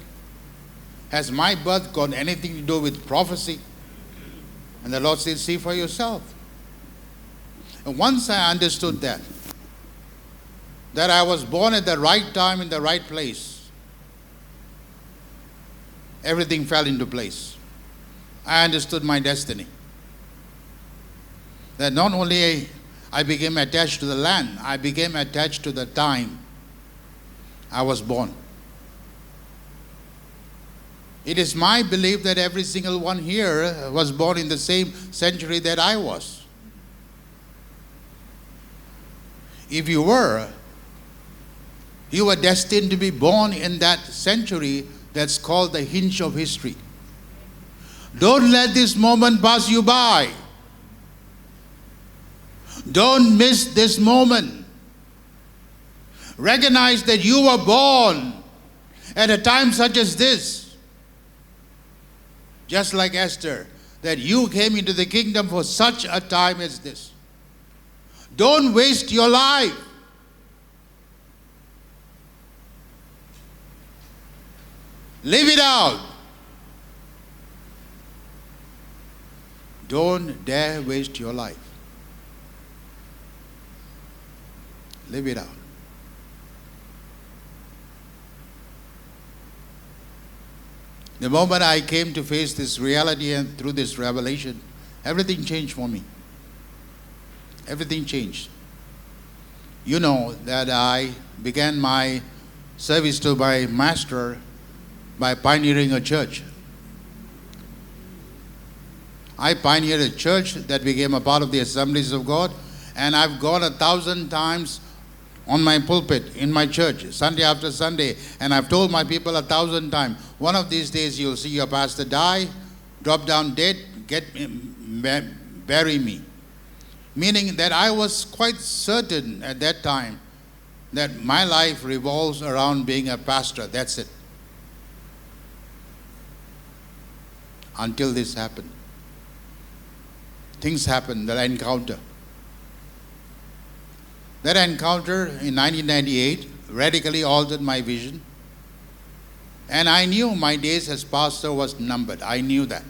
Has my birth got anything to do with prophecy? And the Lord said, see for yourself. And once I understood that I was born at the right time in the right place, everything fell into place. I understood my destiny. That not only I became attached to the land, I became attached to the time I was born. It is my belief that every single one here was born in the same century that I was. If you were destined to be born in that century that's called the hinge of history. Don't let this moment pass you by. Don't miss this moment. Recognize that you were born at a time such as this. Just like Esther, that you came into the kingdom for such a time as this. Don't waste your life. Live it out. Don't dare waste your life. Live it out. The moment I came to face this reality and through this revelation, everything changed for me. Everything changed. You know that I began my service to my master by pioneering a church. I pioneered a church that became a part of the Assemblies of God, and I've gone 1,000 times on my pulpit in my church, Sunday after Sunday, and I've told my people 1,000 times, one of these days you'll see your pastor die, drop down dead, bury me. Meaning that I was quite certain at that time that my life revolves around being a pastor. That's it. Until this happened. Things happened that I encountered. That encounter in 1998 radically altered my vision. And I knew my days as pastor was numbered. I knew that.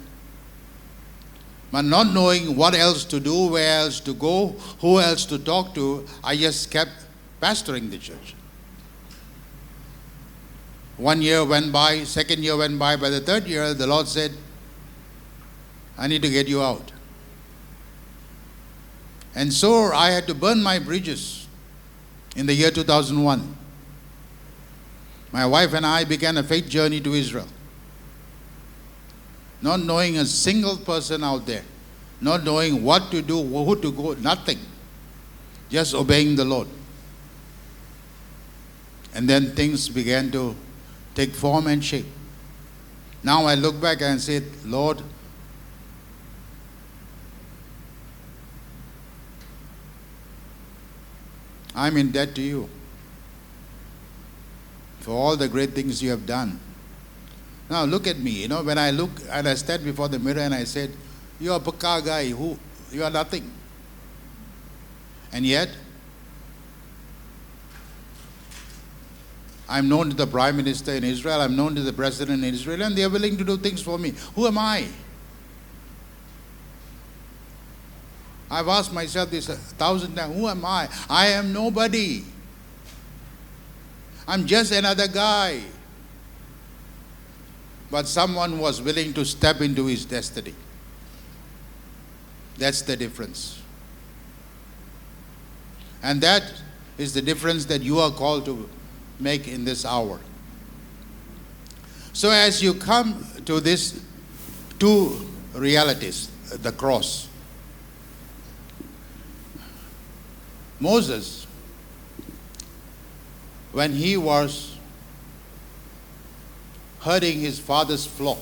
But not knowing what else to do, where else to go, who else to talk to, I just kept pastoring the church. 1 year went by, second year went by the third year, the Lord said, I need to get you out. And so I had to burn my bridges in the year 2001. My wife and I began a faith journey to Israel. Not knowing a single person out there. Not knowing what to do, who to go, nothing. Just obeying the Lord. And then things began to take form and shape. Now I look back and say, Lord, I'm in debt to you for all the great things you have done. Now look at me, when I look and I stand before the mirror and I said, you're a paka guy, you are nothing. And yet, I'm known to the Prime Minister in Israel, I'm known to the President in Israel, and they are willing to do things for me. Who am I? I've asked myself this 1,000 times, who am I? I am nobody. I'm just another guy. But someone was willing to step into his destiny. That's the difference. And that is the difference that you are called to make in this hour. So as you come to these two realities, the cross, Moses, when he was herding his father's flock,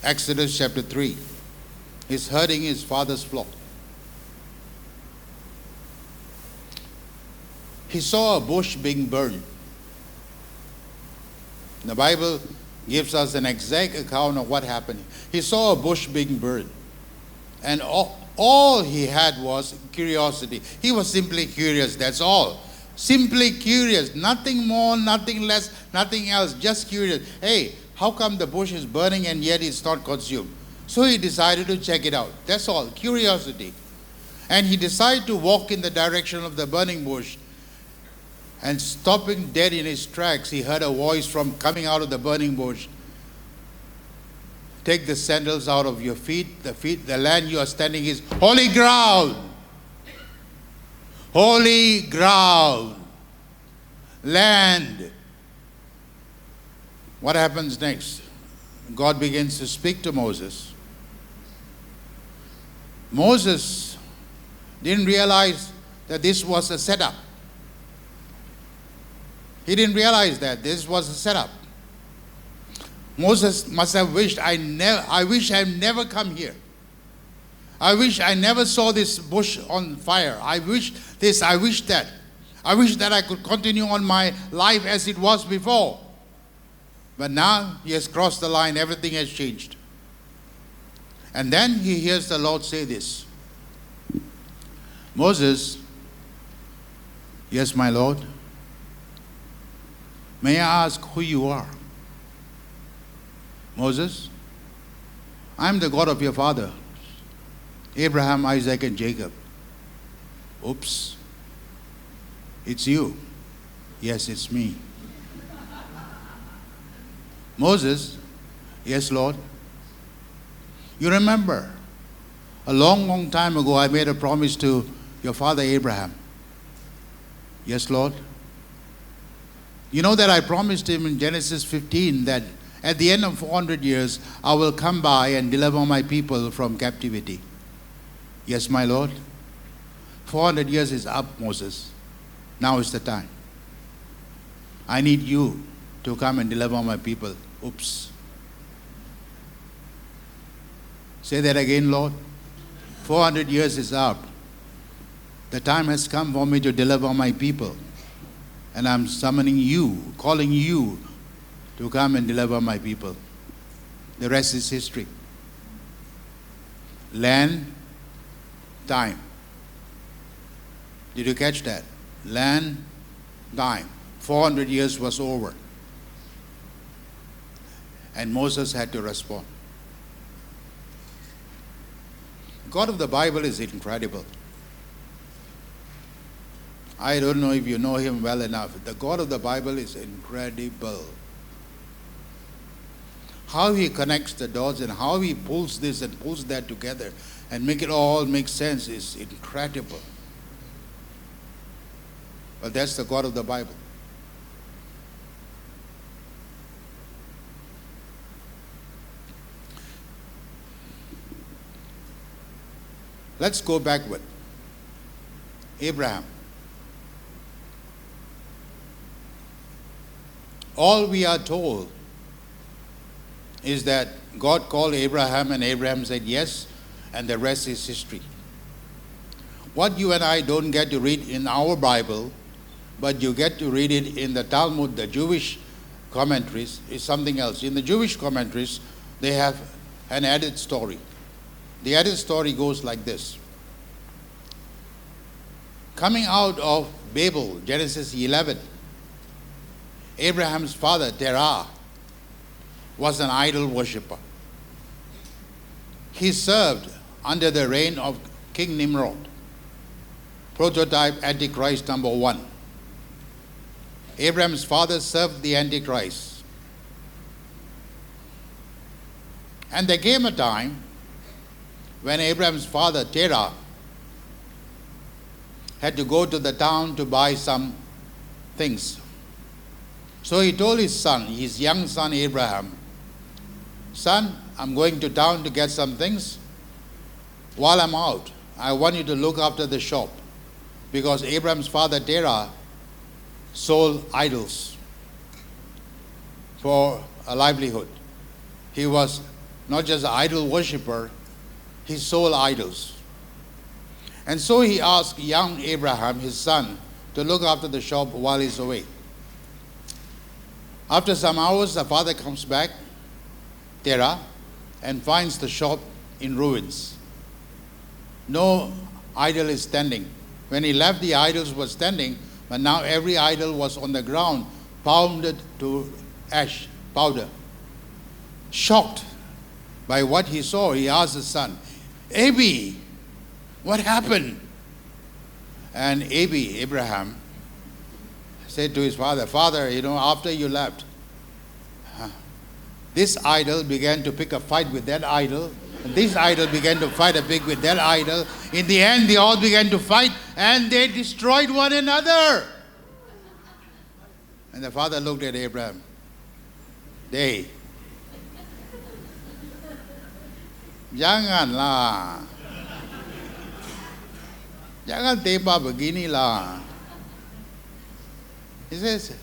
Exodus chapter 3, he's herding his father's flock. He saw a bush being burned. The Bible gives us an exact account of what happened. He saw a bush being burned. And all he had was curiosity. He was simply curious, that's all. Simply curious, nothing more, nothing less, nothing else, just curious. Hey, how come the bush is burning and yet it's not consumed? So he decided to check it out. That's all, curiosity. And he decided to walk in the direction of the burning bush. And stopping dead in his tracks, he heard a voice from coming out of the burning bush. Take the sandals out of your feet. The land you are standing is holy ground. Holy ground. Land. What happens next? God begins to speak to Moses. Moses didn't realize that this was a setup. He didn't realize that this was a setup. Moses must have wished, I wish I had never come here. I wish I never saw this bush on fire. I wish this, I wish that. I wish that I could continue on my life as it was before. But now he has crossed the line, everything has changed. And then he hears the Lord say this. Moses, yes, my Lord, may I ask who you are? Moses, I am the God of your father, Abraham, Isaac, and Jacob. Oops. It's you. Yes, it's me. Moses, yes, Lord. You remember, a long, long time ago, I made a promise to your father Abraham. Yes, Lord. You know that I promised him in Genesis 15 that at the end of 400 years, I will come by and deliver my people from captivity. Yes, my Lord. 400 years is up, Moses. Now is the time. I need you to come and deliver my people. Oops. Say that again, Lord. 400 years is up. The time has come for me to deliver my people. And I'm summoning you, calling you to come and deliver my people. The rest is history. Land, time. Did you catch that? Land, time. 400 years was over. And Moses had to respond. God of the Bible is incredible. I don't know if you know him well enough. The God of the Bible is incredible. How he connects the dots and how he pulls this and pulls that together and make it all make sense is incredible. But that's the God of the Bible. Let's go backward. Abraham. All we are told is that God called Abraham and Abraham said yes, and the rest is history. What you and I don't get to read in our Bible, but you get to read it in the Talmud, the Jewish commentaries, is something else. In the Jewish commentaries, they have an added story. The added story goes like this. Coming out of Babel, Genesis 11, Abraham's father, Terah, was an idol worshipper. He served under the reign of King Nimrod, prototype Antichrist number 1. Abraham's father served the Antichrist. And there came a time when Abraham's father, Terah, had to go to the town to buy some things. So he told his son, his young son Abraham, son, I'm going to town to get some things. While I'm out, I want you to look after the shop. Because Abraham's father Terah sold idols for a livelihood. He was not just an idol worshipper, he sold idols. And so he asked young Abraham, his son, to look after the shop while he's away. After some hours, the father comes back, Terah, and finds the shop in ruins. No idol is standing. When he left, the idols were standing, but now every idol was on the ground, pounded to ash, powder. Shocked by what he saw, he asked his son, Abi, what happened? And Abraham, said to his father, Father, after you left, this idol began to pick a fight with that idol, and this idol began to fight a pig with that idol. In the end, they all began to fight, and they destroyed one another. And the father looked at Abraham. Janganlah. Jangan tembak beginilah. He says,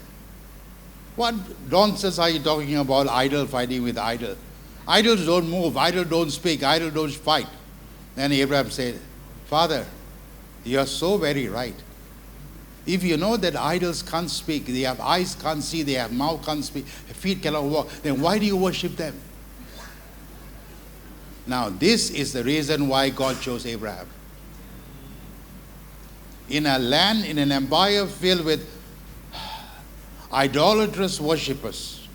what nonsense are you talking about, idol fighting with idol? Idols don't move, idols don't speak, idols don't fight. Then Abraham said, Father, you are so very right. If you know that idols can't speak, they have eyes can't see, they have mouth can't speak, feet cannot walk, then why do you worship them? Now this is the reason why God chose Abraham. In a land, in an empire filled with idolatrous worshippers,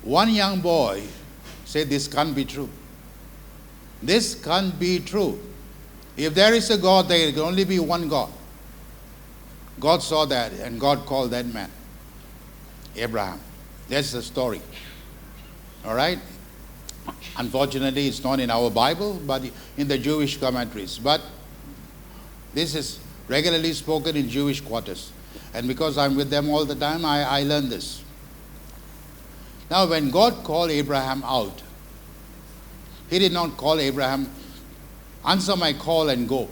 one young boy said, this can't be true. This can't be true. If there is a God, there can only be one God. God saw that and God called that man Abraham. That's the story. All right? Unfortunately, it's not in our Bible, but in the Jewish commentaries. But this is regularly spoken in Jewish quarters. And because I'm with them all the time, I learned this. Now, when God called Abraham out, He did not call Abraham, answer my call and go.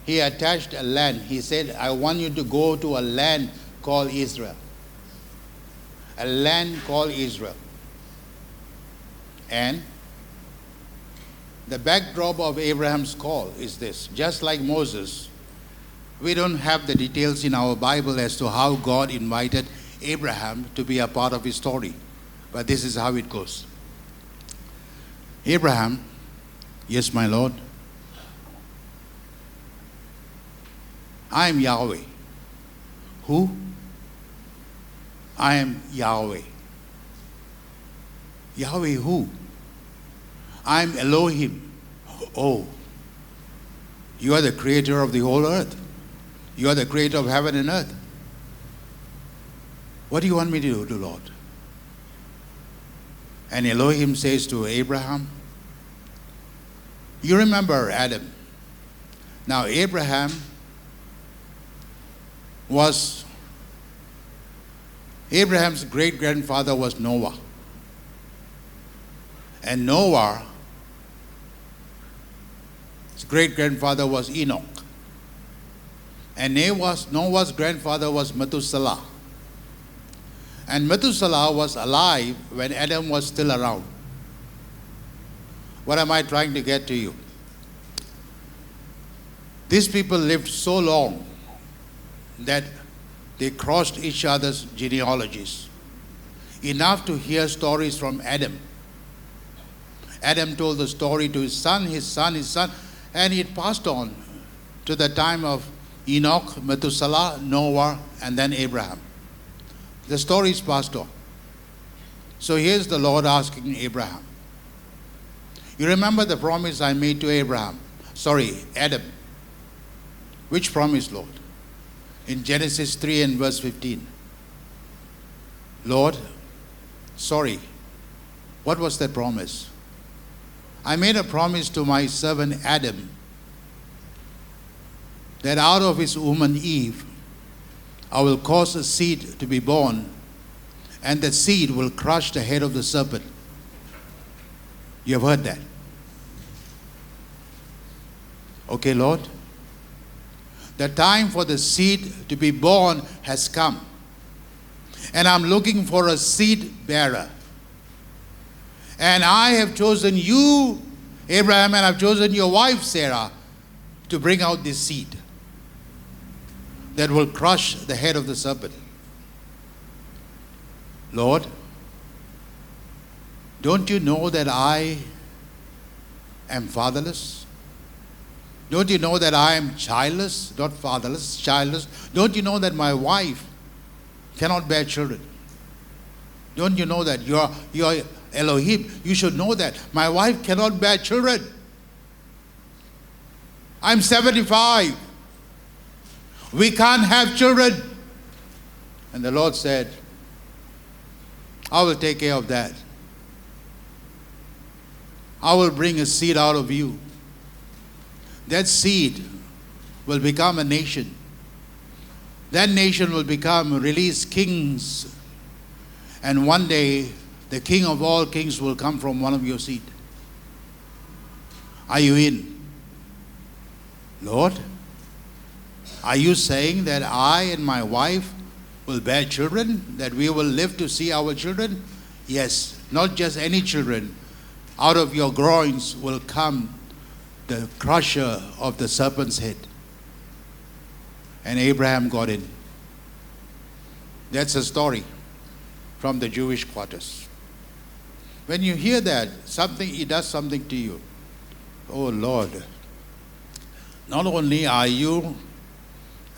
He attached a land. He said, I want you to go to a land called Israel. A land called Israel. And the backdrop of Abraham's call is this. Just like Moses, we don't have the details in our Bible as to how God invited Abraham to be a part of his story. But this is how it goes. Abraham, yes, my Lord, I am Yahweh. Who? I am Yahweh. Yahweh who? I am Elohim. Oh, you are the creator of the whole earth. You are the creator of heaven and earth. What do you want me to do, Lord? And Elohim says to Abraham, you remember Adam. Now Abraham's great-grandfather was Noah. And Noah's great-grandfather was Enoch. And Noah's grandfather was Methuselah. And Methuselah was alive when Adam was still around. What am I trying to get to you? These people lived so long that they crossed each other's genealogies. Enough to hear stories from Adam. Adam told the story to his son, and it passed on to the time of Enoch, Methuselah, Noah, and then Abraham. The story is passed on. So here's the Lord asking Abraham. You remember the promise I made to Adam. Which promise, Lord? In Genesis 3 and verse 15. Lord, what was that promise? I made a promise to my servant Adam that out of his woman Eve, I will cause a seed to be born, and that seed will crush the head of the serpent. You have heard that? Okay, Lord. The time for the seed to be born has come. And I'm looking for a seed bearer. And I have chosen you, Abraham, and I've chosen your wife, Sarah, to bring out this seed that will crush the head of the serpent. Lord, don't you know that I am fatherless? Don't you know that I am childless, not fatherless, childless? Don't you know that my wife cannot bear children? Don't you know that you're Elohim? You should know that my wife cannot bear children. I'm 75. We can't have children. And the Lord said, I will take care of that. I will bring a seed out of you. That seed will become a nation. That nation will release kings. And one day, the King of all kings will come from one of your seed. Are you in? Lord, are you saying that I and my wife will bear children, that we will live to see our children? Yes, not just any children. Out of your groins will come the crusher of the serpent's head. And Abraham got in. That's a story from the Jewish quarters. When you hear that, it does something to you. Oh Lord, not only are you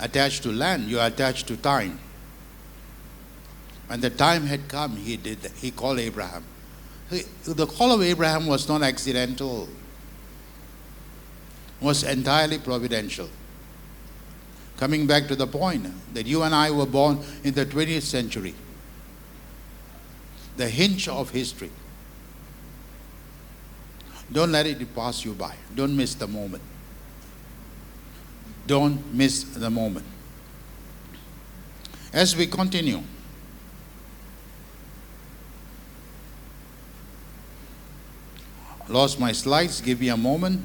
attached to land, you are attached to time. When the time had come, he called Abraham. The call of Abraham was not accidental. It was entirely providential. Coming back to the point that you and I were born in the 20th century. The hinge of history. Don't let it pass you by. Don't miss the moment. Don't miss the moment. As we continue, lost my slides, give me a moment.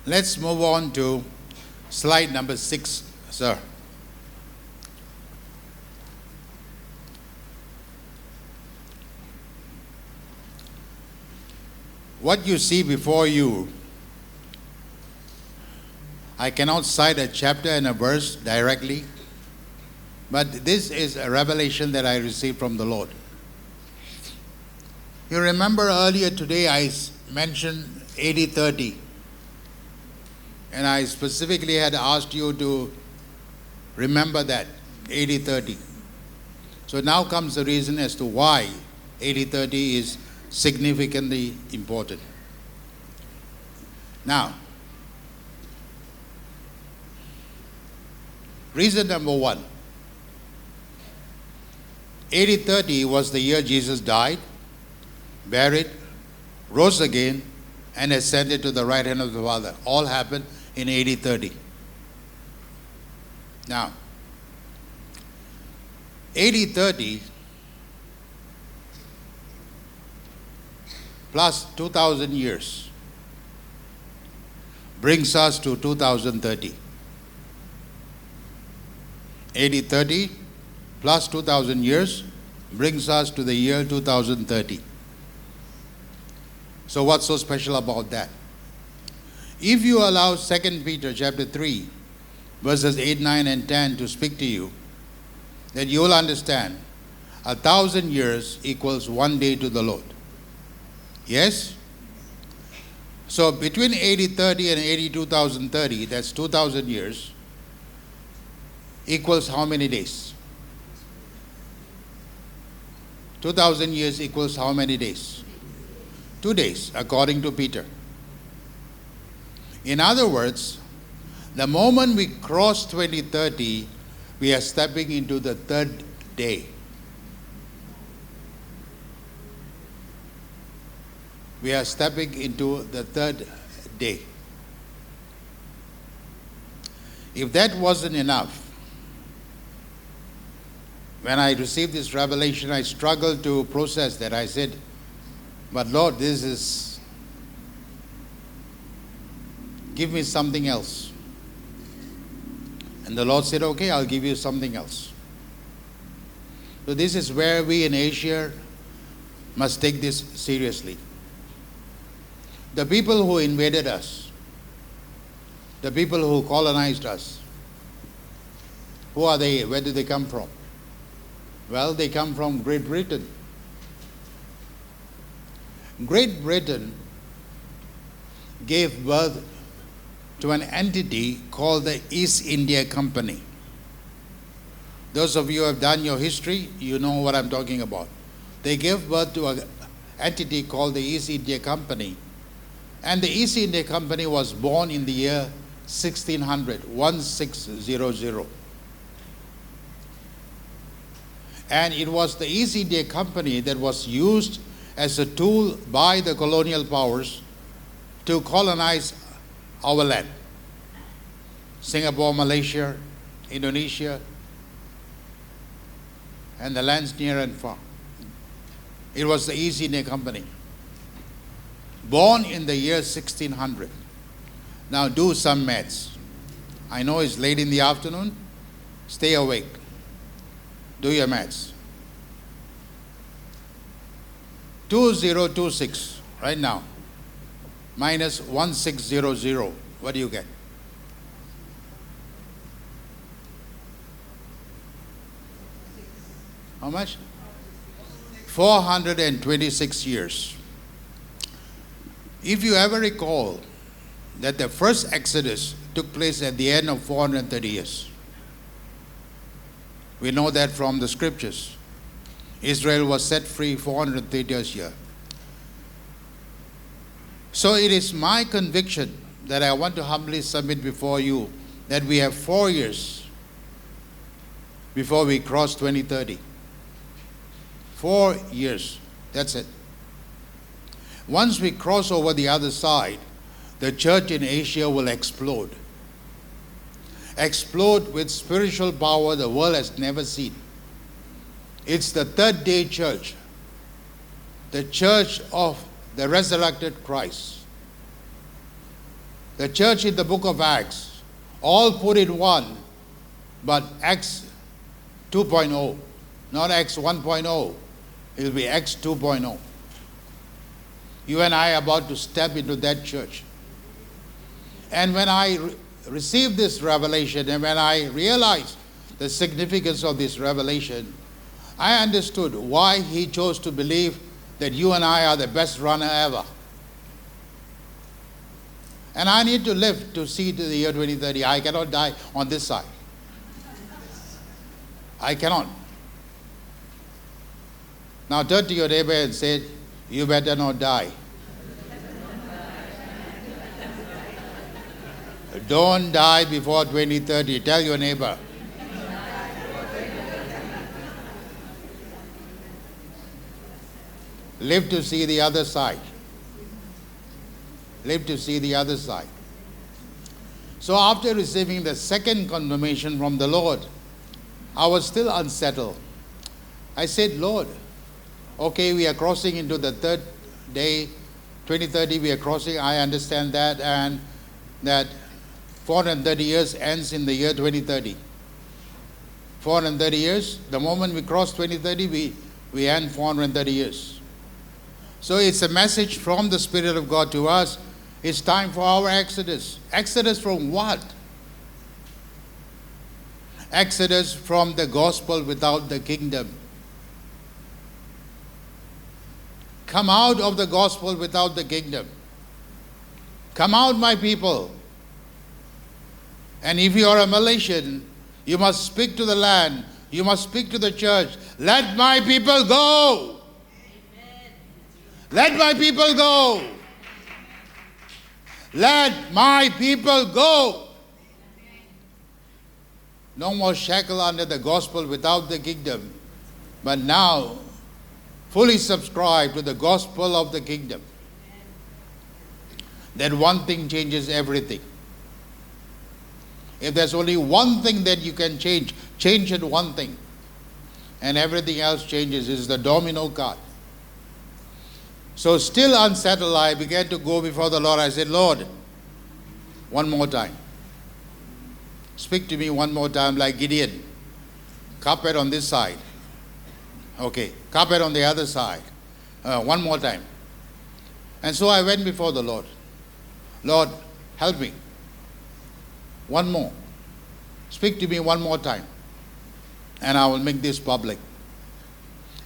Let's move on to slide number 6, sir. What you see before you, I cannot cite a chapter and a verse directly, but this is a revelation that I received from the Lord. You remember earlier today I mentioned 80-30. And I specifically had asked you to remember that, 80-30. So now comes the reason as to why 80-30 is significantly important. Now, reason number 1. 80-30 was the year Jesus died, buried, rose again, and ascended to the right hand of the Father. All happened in 80-30. Now, 80-30 plus 2,000 years brings us to 2030. 80-30 plus 2,000 years brings us to the year 2030. So what's so special about that? If you allow 2 Peter chapter 3, verses 8, 9, and 10 to speak to you, then you will understand 1,000 years equals 1 day to the Lord. Yes? So between 80-30 and 82,030, that's 2,000 years, equals how many days? 2,000 years equals how many days? 2 days, according to Peter. In other words, the moment we cross 2030, we are stepping into the 3rd day. We are stepping into the 3rd day. If that wasn't enough, when I received this revelation, I struggled to process that. I said, but Lord, give me something else. And the Lord said, okay, I'll give you something else. So this is where we in Asia must take this seriously. The people who invaded us, the people who colonized us, who are they? Where did they come from? Well, they come from Great Britain. Great Britain gave birth to an entity called the East India Company. Those of you who have done your history, you know what I'm talking about. They gave birth to an entity called the East India Company. And the East India Company was born in the year 1600. And it was the Easy Day Company that was used as a tool by the colonial powers to colonize our land. Singapore, Malaysia, Indonesia, and the lands near and far. It was the Easy Day Company, born in the year 1600. Now do some maths. I know it's late in the afternoon. Stay awake. Do your maths. 2026 right now minus 1600. What do you get? How much? 426 years. If you ever recall that the first Exodus took place at the end of 430 years. We know that from the scriptures. Israel was set free 430 years here. So it is my conviction that I want to humbly submit before you that we have 4 years before we cross 2030. 4 years. That's it. Once we cross over the other side, the church in Asia will explode. Explode with spiritual power the world has never seen. It's the third day church, the church of the resurrected Christ. The church in the book of Acts, all put in one, but Acts 2.0, not Acts 1.0. It will be Acts 2.0. You and I are about to step into that church. And when I received this revelation and when I realized the significance of this revelation, I understood why he chose to believe that you and I are the best runner ever. And I need to live to see to the year 2030. I cannot die on this side. I cannot. Now turn to your neighbor and say, you better not die. Don't die before 2030. Tell your neighbor. Live to see the other side. Live to see the other side. So after receiving the second confirmation from the Lord, I was still unsettled. I said, Lord, okay, we are crossing into the third day, 2030 we are crossing, I understand that, and that 430 years ends in the year 2030. 430 years, the moment we cross 2030, we end 430 years. So it's a message from the Spirit of God to us. It's time for our exodus. Exodus from what? Exodus from the gospel without the kingdom. Come out of the gospel without the kingdom. Come out, my people. And if you are a Malaysian, you must speak to the land. You must speak to the church. Let my people go. Let my people go. Let my people go. No more shackle under the gospel without the kingdom, but now fully subscribe to the gospel of the kingdom. That one thing changes everything. If there's only one thing that you can change it one thing, and everything else changes. It's the domino card. So still unsettled, I began to go before the Lord. I said, Lord, one more time. Speak to me one more time like Gideon. Carpet on this side. Okay, carpet on the other side. One more time. And so I went before the Lord. Lord, help me. One more. Speak to me one more time. And I will make this public.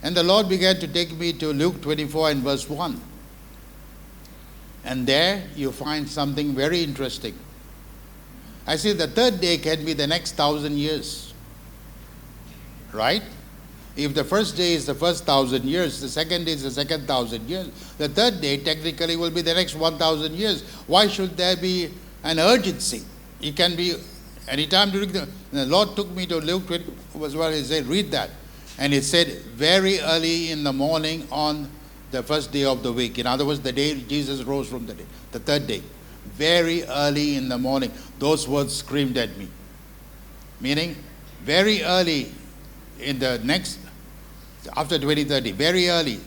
And the Lord began to take me to Luke 24 and verse 1. And there you find something very interesting. I see the third day can be the next 1,000 years. Right? If the first day is the first 1,000 years, the second day is the second 1,000 years, the third day technically will be the next 1,000 years. Why should there be an urgency? It can be anytime during the Lord took me to Luke 20 was what he said, read that. And it said very early in the morning on the first day of the week. In other words, the day Jesus rose from the dead, the third day. Very early in the morning. Those words screamed at me. Meaning, very early in the next, after 2030, very early,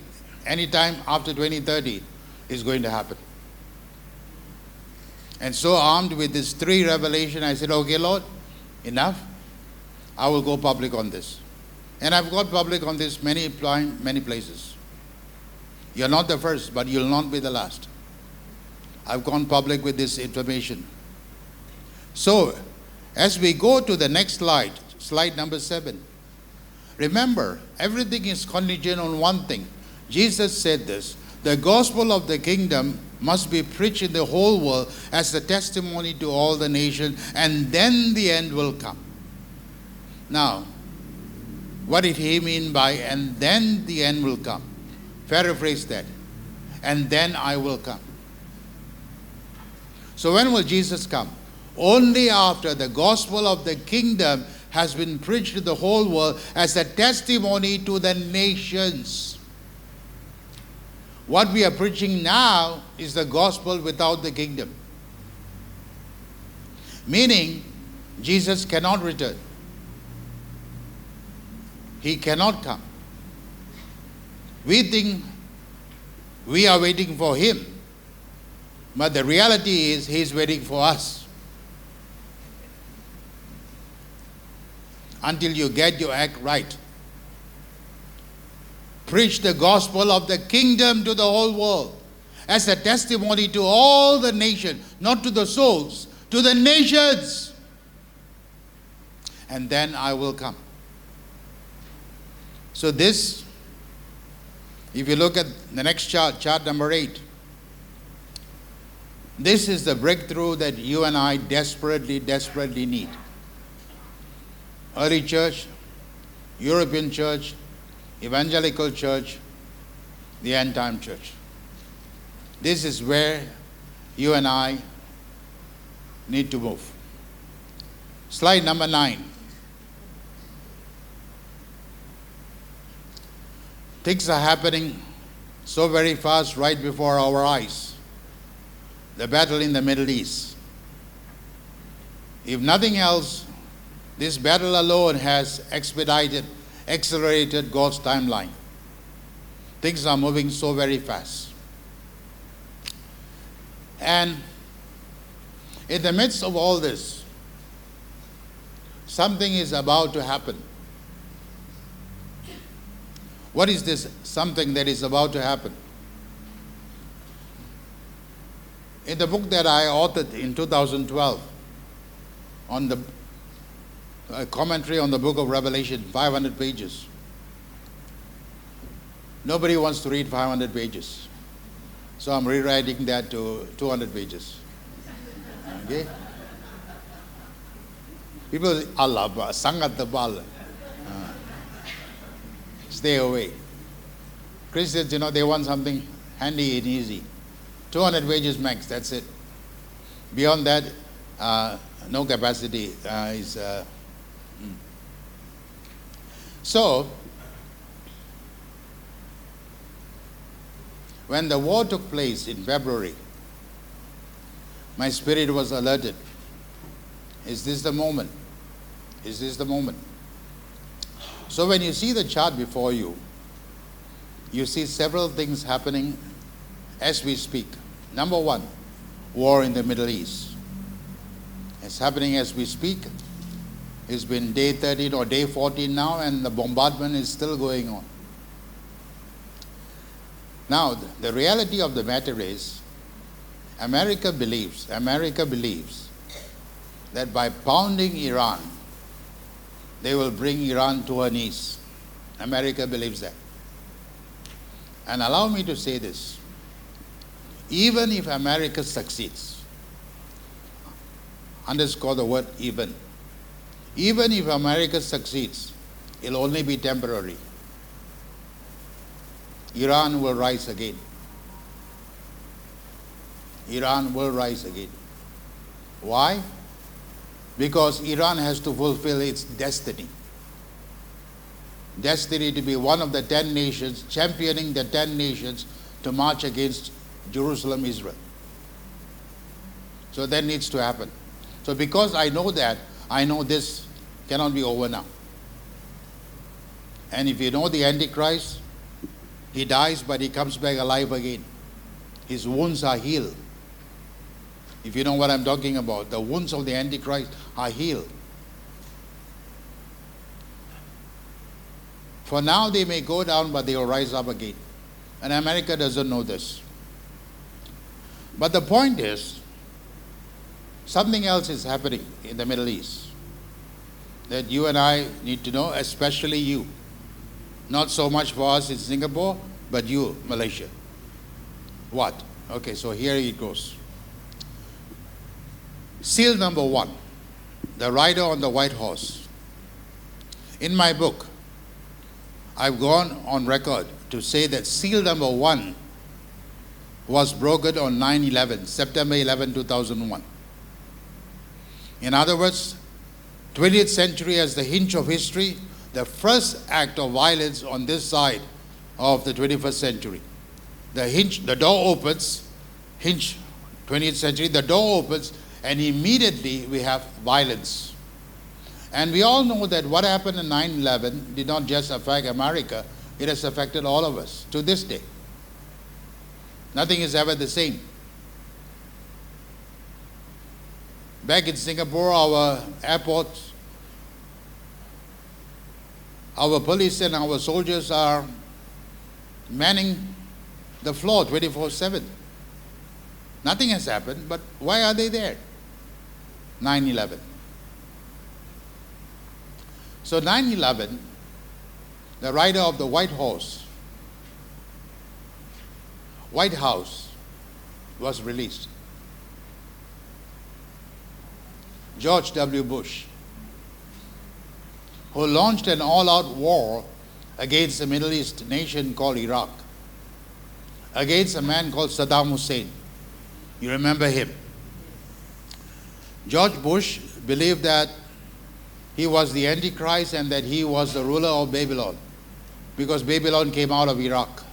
anytime after 2030 is going to happen. And so armed with this 3 revelation, I said, okay, Lord, enough. I will go public on this. And I've got public on this many places. You're not the first, but you'll not be the last. I've gone public with this information. So, as we go to the next slide, slide number 7. Remember, everything is contingent on one thing. Jesus said this, the gospel of the kingdom must be preached in the whole world as a testimony to all the nations, and then the end will come. Now, what did he mean by, and then the end will come? Paraphrase that. And then I will come. So when will Jesus come? Only after the gospel of the kingdom has been preached to the whole world as a testimony to the nations. What we are preaching now is the gospel without the kingdom. Meaning, Jesus cannot return. He cannot come. We think we are waiting for him, but the reality is he is waiting for us. Until you get your act right. Preach the gospel of the kingdom to the whole world as a testimony to all the nations, not to the souls, to the nations. And then I will come. So this, if you look at the next chart, chart number 8, this is the breakthrough that you and I desperately need. Early church, European church, evangelical church, the end time church. This is where you and I need to move. Slide number 9. Things are happening so very fast right before our eyes. The battle in the Middle East. If nothing else, this battle alone has accelerated God's timeline. Things are moving so very fast. And in the midst of all this, something is about to happen. What is this something that is about to happen? In the book that I authored in 2012, on the commentary on the book of Revelation, 500 pages. Nobody wants to read 500 pages. So I'm rewriting that to 200 pages. Okay? People, Allah, sangat tebal. Stay away. Christians, they want something handy and easy. 200 pages max, that's it. Beyond that, no capacity is... So, when the war took place in February, my spirit was alerted. Is this the moment? Is this the moment? So when you see the chart before you, you see several things happening as we speak. Number 1, war in the Middle East. It's happening as we speak. It's been day 13 or day 14 now, and the bombardment is still going on. Now, the reality of the matter is, America believes that by pounding Iran, they will bring Iran to her knees. America believes that. And allow me to say this. Even if America succeeds, underscore the word even. Even if America succeeds, it'll only be temporary. Iran will rise again. Iran will rise again. Why? because Iran has to fulfill its destiny. Destiny to be one of the 10 nations, championing the 10 nations to march against Jerusalem, Israel. So that needs to happen. So because I know that, I know this cannot be over now. And if you know the Antichrist, he dies but he comes back alive again. His wounds are healed. If you know what I'm talking about, the wounds of the Antichrist are healed. For now they may go down, but they will rise up again. And America doesn't know this. But the point is, something else is happening in the Middle East that you and I need to know, especially you. Not so much for us in Singapore, but you, Malaysia. What? Okay, so here it goes. Seal number 1, the rider on the white horse. In my book, I've gone on record to say that seal number 1 was broken on 9/11, September 11, 2001. In other words, 20th century as the hinge of history, the first act of violence on this side of the 21st century. The door opens, hinge, 20th century, the door opens, and immediately we have violence. And we all know that what happened in 9/11 did not just affect America, it has affected all of us to this day. Nothing is ever the same. Back in Singapore, our airports, our police and our soldiers are manning the floor 24/7. Nothing has happened, but why are they there? 9/11. So 9/11, the rider of the white horse, White House, was released. George W. Bush, who launched an all-out war against a Middle East nation called Iraq, against a man called Saddam Hussein. You remember him. George Bush believed that he was the Antichrist and that he was the ruler of Babylon, because Babylon came out of Iraq,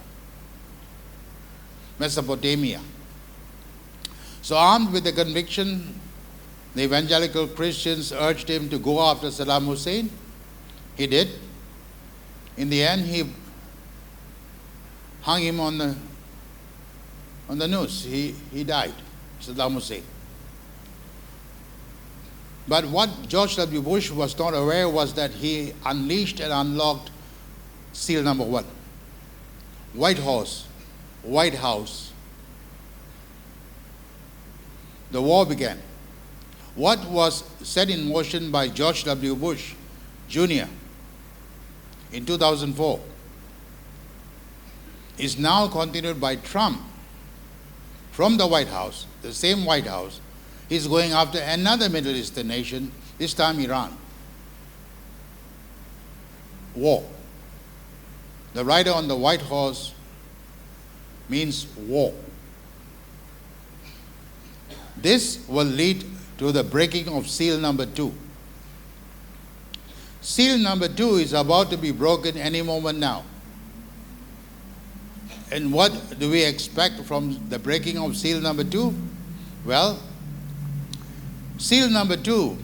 Mesopotamia. So armed with the conviction, the evangelical Christians urged him to go after Saddam Hussein. He did. In the end, he hung him on the noose. He died, Saddam Hussein. But what George W. Bush was not aware was that he unleashed and unlocked seal number 1. White Horse, White House. The war began. What was set in motion by George W. Bush Jr. in 2004 is now continued by Trump from the White House, the same White House. He's going after another Middle Eastern nation, this time Iran. War. The rider on the white horse means war. This will lead to the breaking of seal number 2. Seal number 2 is about to be broken any moment now. And what do we expect from the breaking of seal number 2? Well, seal number 2,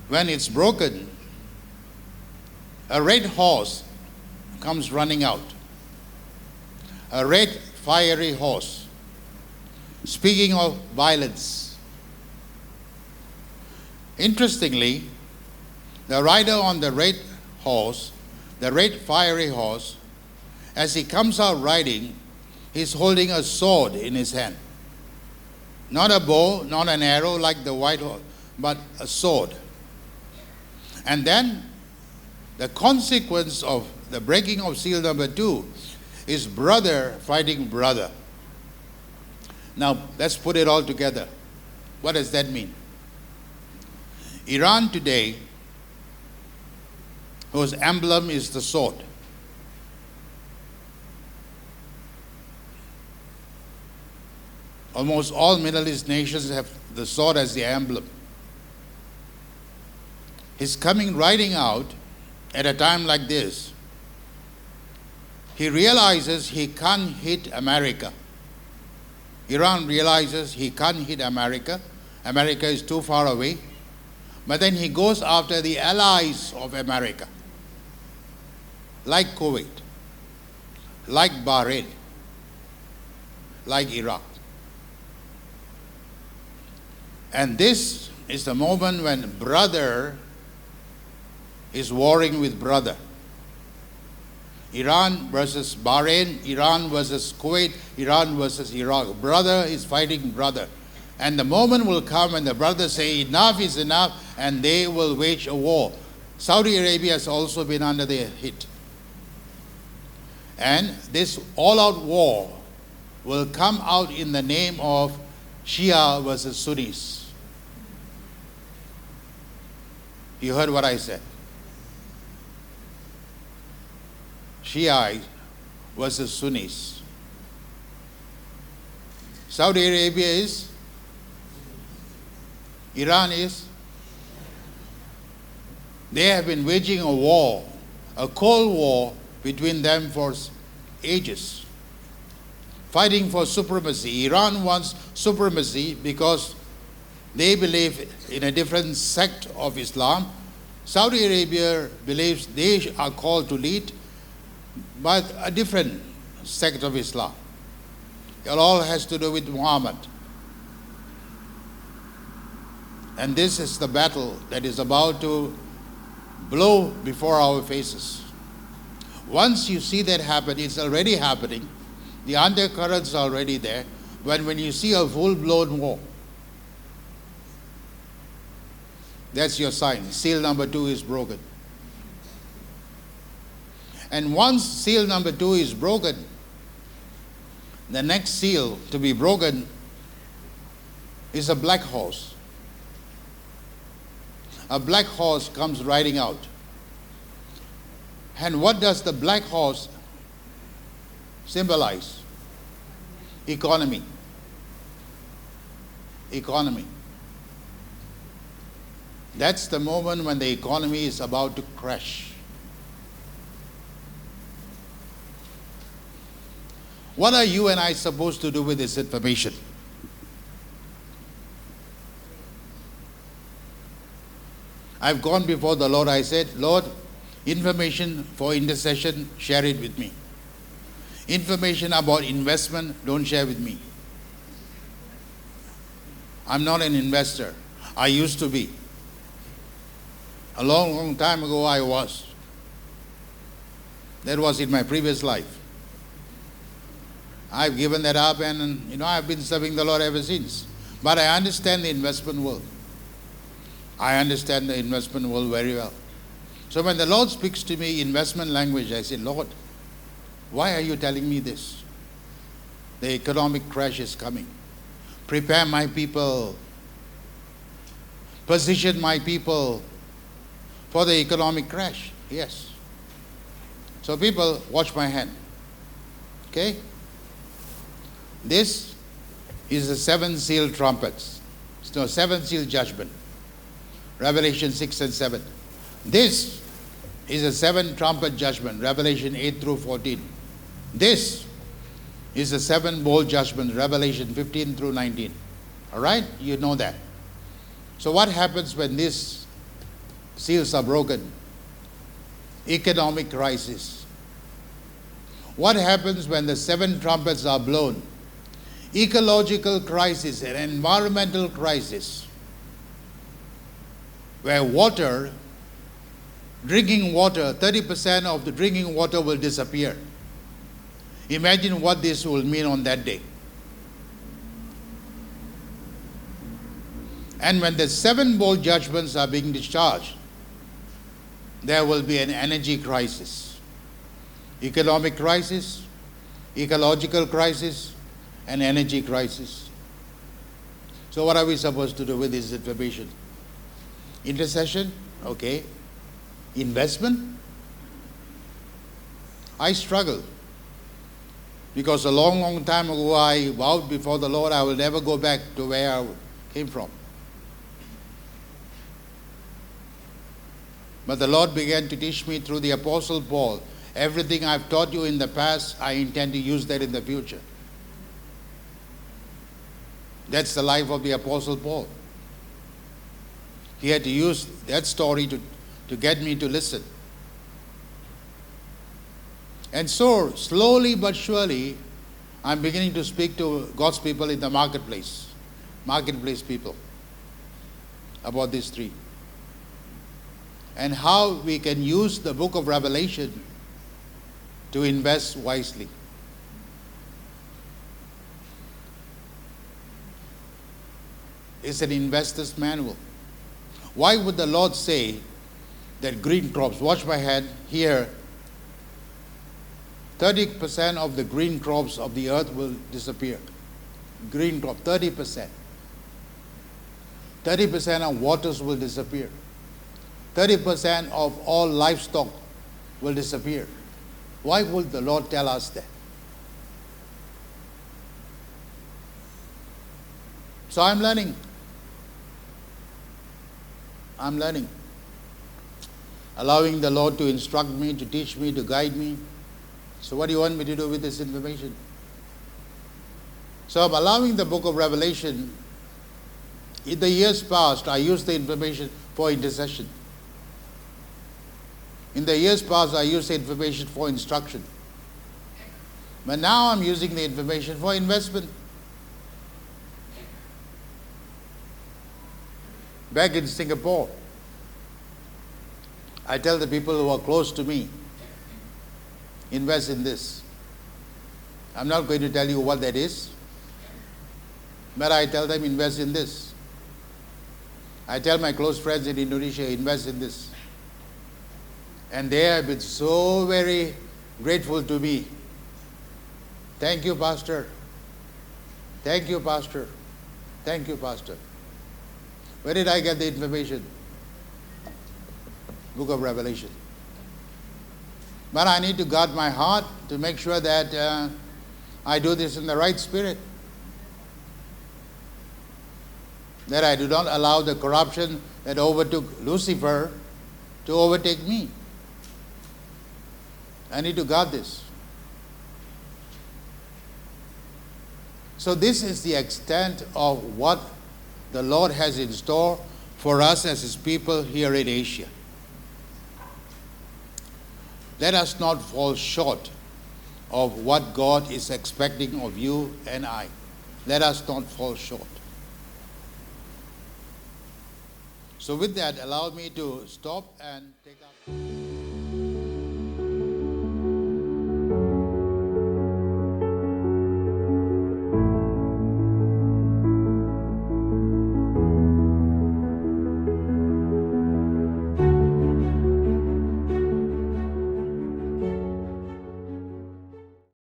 when it's broken, a red horse comes running out. A red fiery horse. Speaking of violence, interestingly, the rider on the red horse, the red fiery horse, as he comes out riding, he's holding a sword in his hand. Not a bow, not an arrow like the white horse, but a sword. And then the consequence of the breaking of seal number 2 is brother fighting brother. Now, let's put it all together. What does that mean? Iran today, whose emblem is the sword, almost all Middle East nations have the sword as the emblem. He's coming riding out at a time like this. He realizes he can't hit America. Iran realizes he can't hit America. America is too far away. But then he goes after the allies of America, like Kuwait, like Bahrain, like Iraq. And this is the moment when brother is warring with brother. Iran versus Bahrain, Iran versus Kuwait, Iran versus Iraq. Brother is fighting brother. And the moment will come when the brothers say enough is enough, and they will wage a war. Saudi Arabia has also been under their hit. And this all-out war will come out in the name of Shia versus Sunnis. You heard what I said. Shia versus Sunnis. Saudi Arabia is, Iran is. They have been waging a war, a cold war between them for ages, fighting for supremacy. Iran wants supremacy because they believe in a different sect of Islam. Saudi Arabia believes they are called to lead, but a different sect of Islam. It all has to do with Muhammad. And this is the battle that is about to blow before our faces. Once you see that happen, it's already happening. The undercurrents are already there. When you see a full-blown war, that's your sign. Seal number 2 is broken. And once seal number 2 is broken, the next seal to be broken is a black horse. A black horse comes riding out. And what does the black horse symbolize? Economy. Economy. That's the moment when the economy is about to crash. What are you and I supposed to do with this information? I've gone before the Lord. I said, Lord, information for intercession, share it with me. Information about investment, don't share with me. I'm not an investor. I used to be. A long, long time ago I was. That was in my previous life. I've given that up, and I've been serving the Lord ever since. But I understand the investment world. I understand the investment world very well. So when the Lord speaks to me investment language, I say, Lord, why are you telling me this? The economic crash is coming. Prepare my people. Position my people for the economic crash. Yes. So people, watch my hand. Okay? This is the 7 seal trumpets. No, 7 seal judgment. Revelation 6 and 7. This is a 7 trumpet judgment. Revelation 8 through 14. This is a 7 bowl judgment. Revelation 15 through 19. All right? You know that. So what happens when these seals are broken? Economic crisis. What happens when the 7 trumpets are blown? Ecological crisis, an environmental crisis, where water, drinking water, 30% of the drinking water will disappear. Imagine what this will mean on that day. And when the 7 bowl judgments are being discharged, there will be an energy crisis, economic crisis, ecological crisis, and energy crisis. So what are we supposed to do with this information? Intercession? Okay. Investment? I struggle. Because a long, long time ago I vowed before the Lord I will never go back to where I came from. But the Lord began to teach me through the Apostle Paul. Everything I've taught you in the past, I intend to use that in the future. That's the life of the Apostle Paul. He had to use that story to get me to listen. And so, slowly but surely, I'm beginning to speak to God's people in the marketplace people, about these three. And how we can use the book of Revelation to invest wisely. It's an investor's manual. Why would the Lord say that green crops, watch my hand here, 30% of the green crops of the earth will disappear. Green crop, 30%. 30% of waters will disappear. 30% of all livestock will disappear. Why would the Lord tell us that? So I'm learning. Allowing the Lord to instruct me, to teach me, to guide me. So what do you want me to do with this information? So I'm allowing the book of Revelation. In the years past, I used the information for intercession. In the years past, I used the information for instruction. But now I'm using the information for investment. Back in Singapore, I tell the people who are close to me, invest in this. I'm not going to tell you what that is, but I tell them invest in this. I tell my close friends in Indonesia, invest in this. And they have been so very grateful to me. Thank you, Pastor. Thank you, Pastor. Thank you, Pastor. Where did I get the information? Book of Revelation. But I need to guard my heart to make sure that I do this in the right spirit. That I do not allow the corruption that overtook Lucifer to overtake me. I need to guard this. So this is the extent of what the Lord has in store for us as His people here in Asia. Let us not fall short of what God is expecting of you and I. Let us not fall short. So with that, allow me to stop and take up.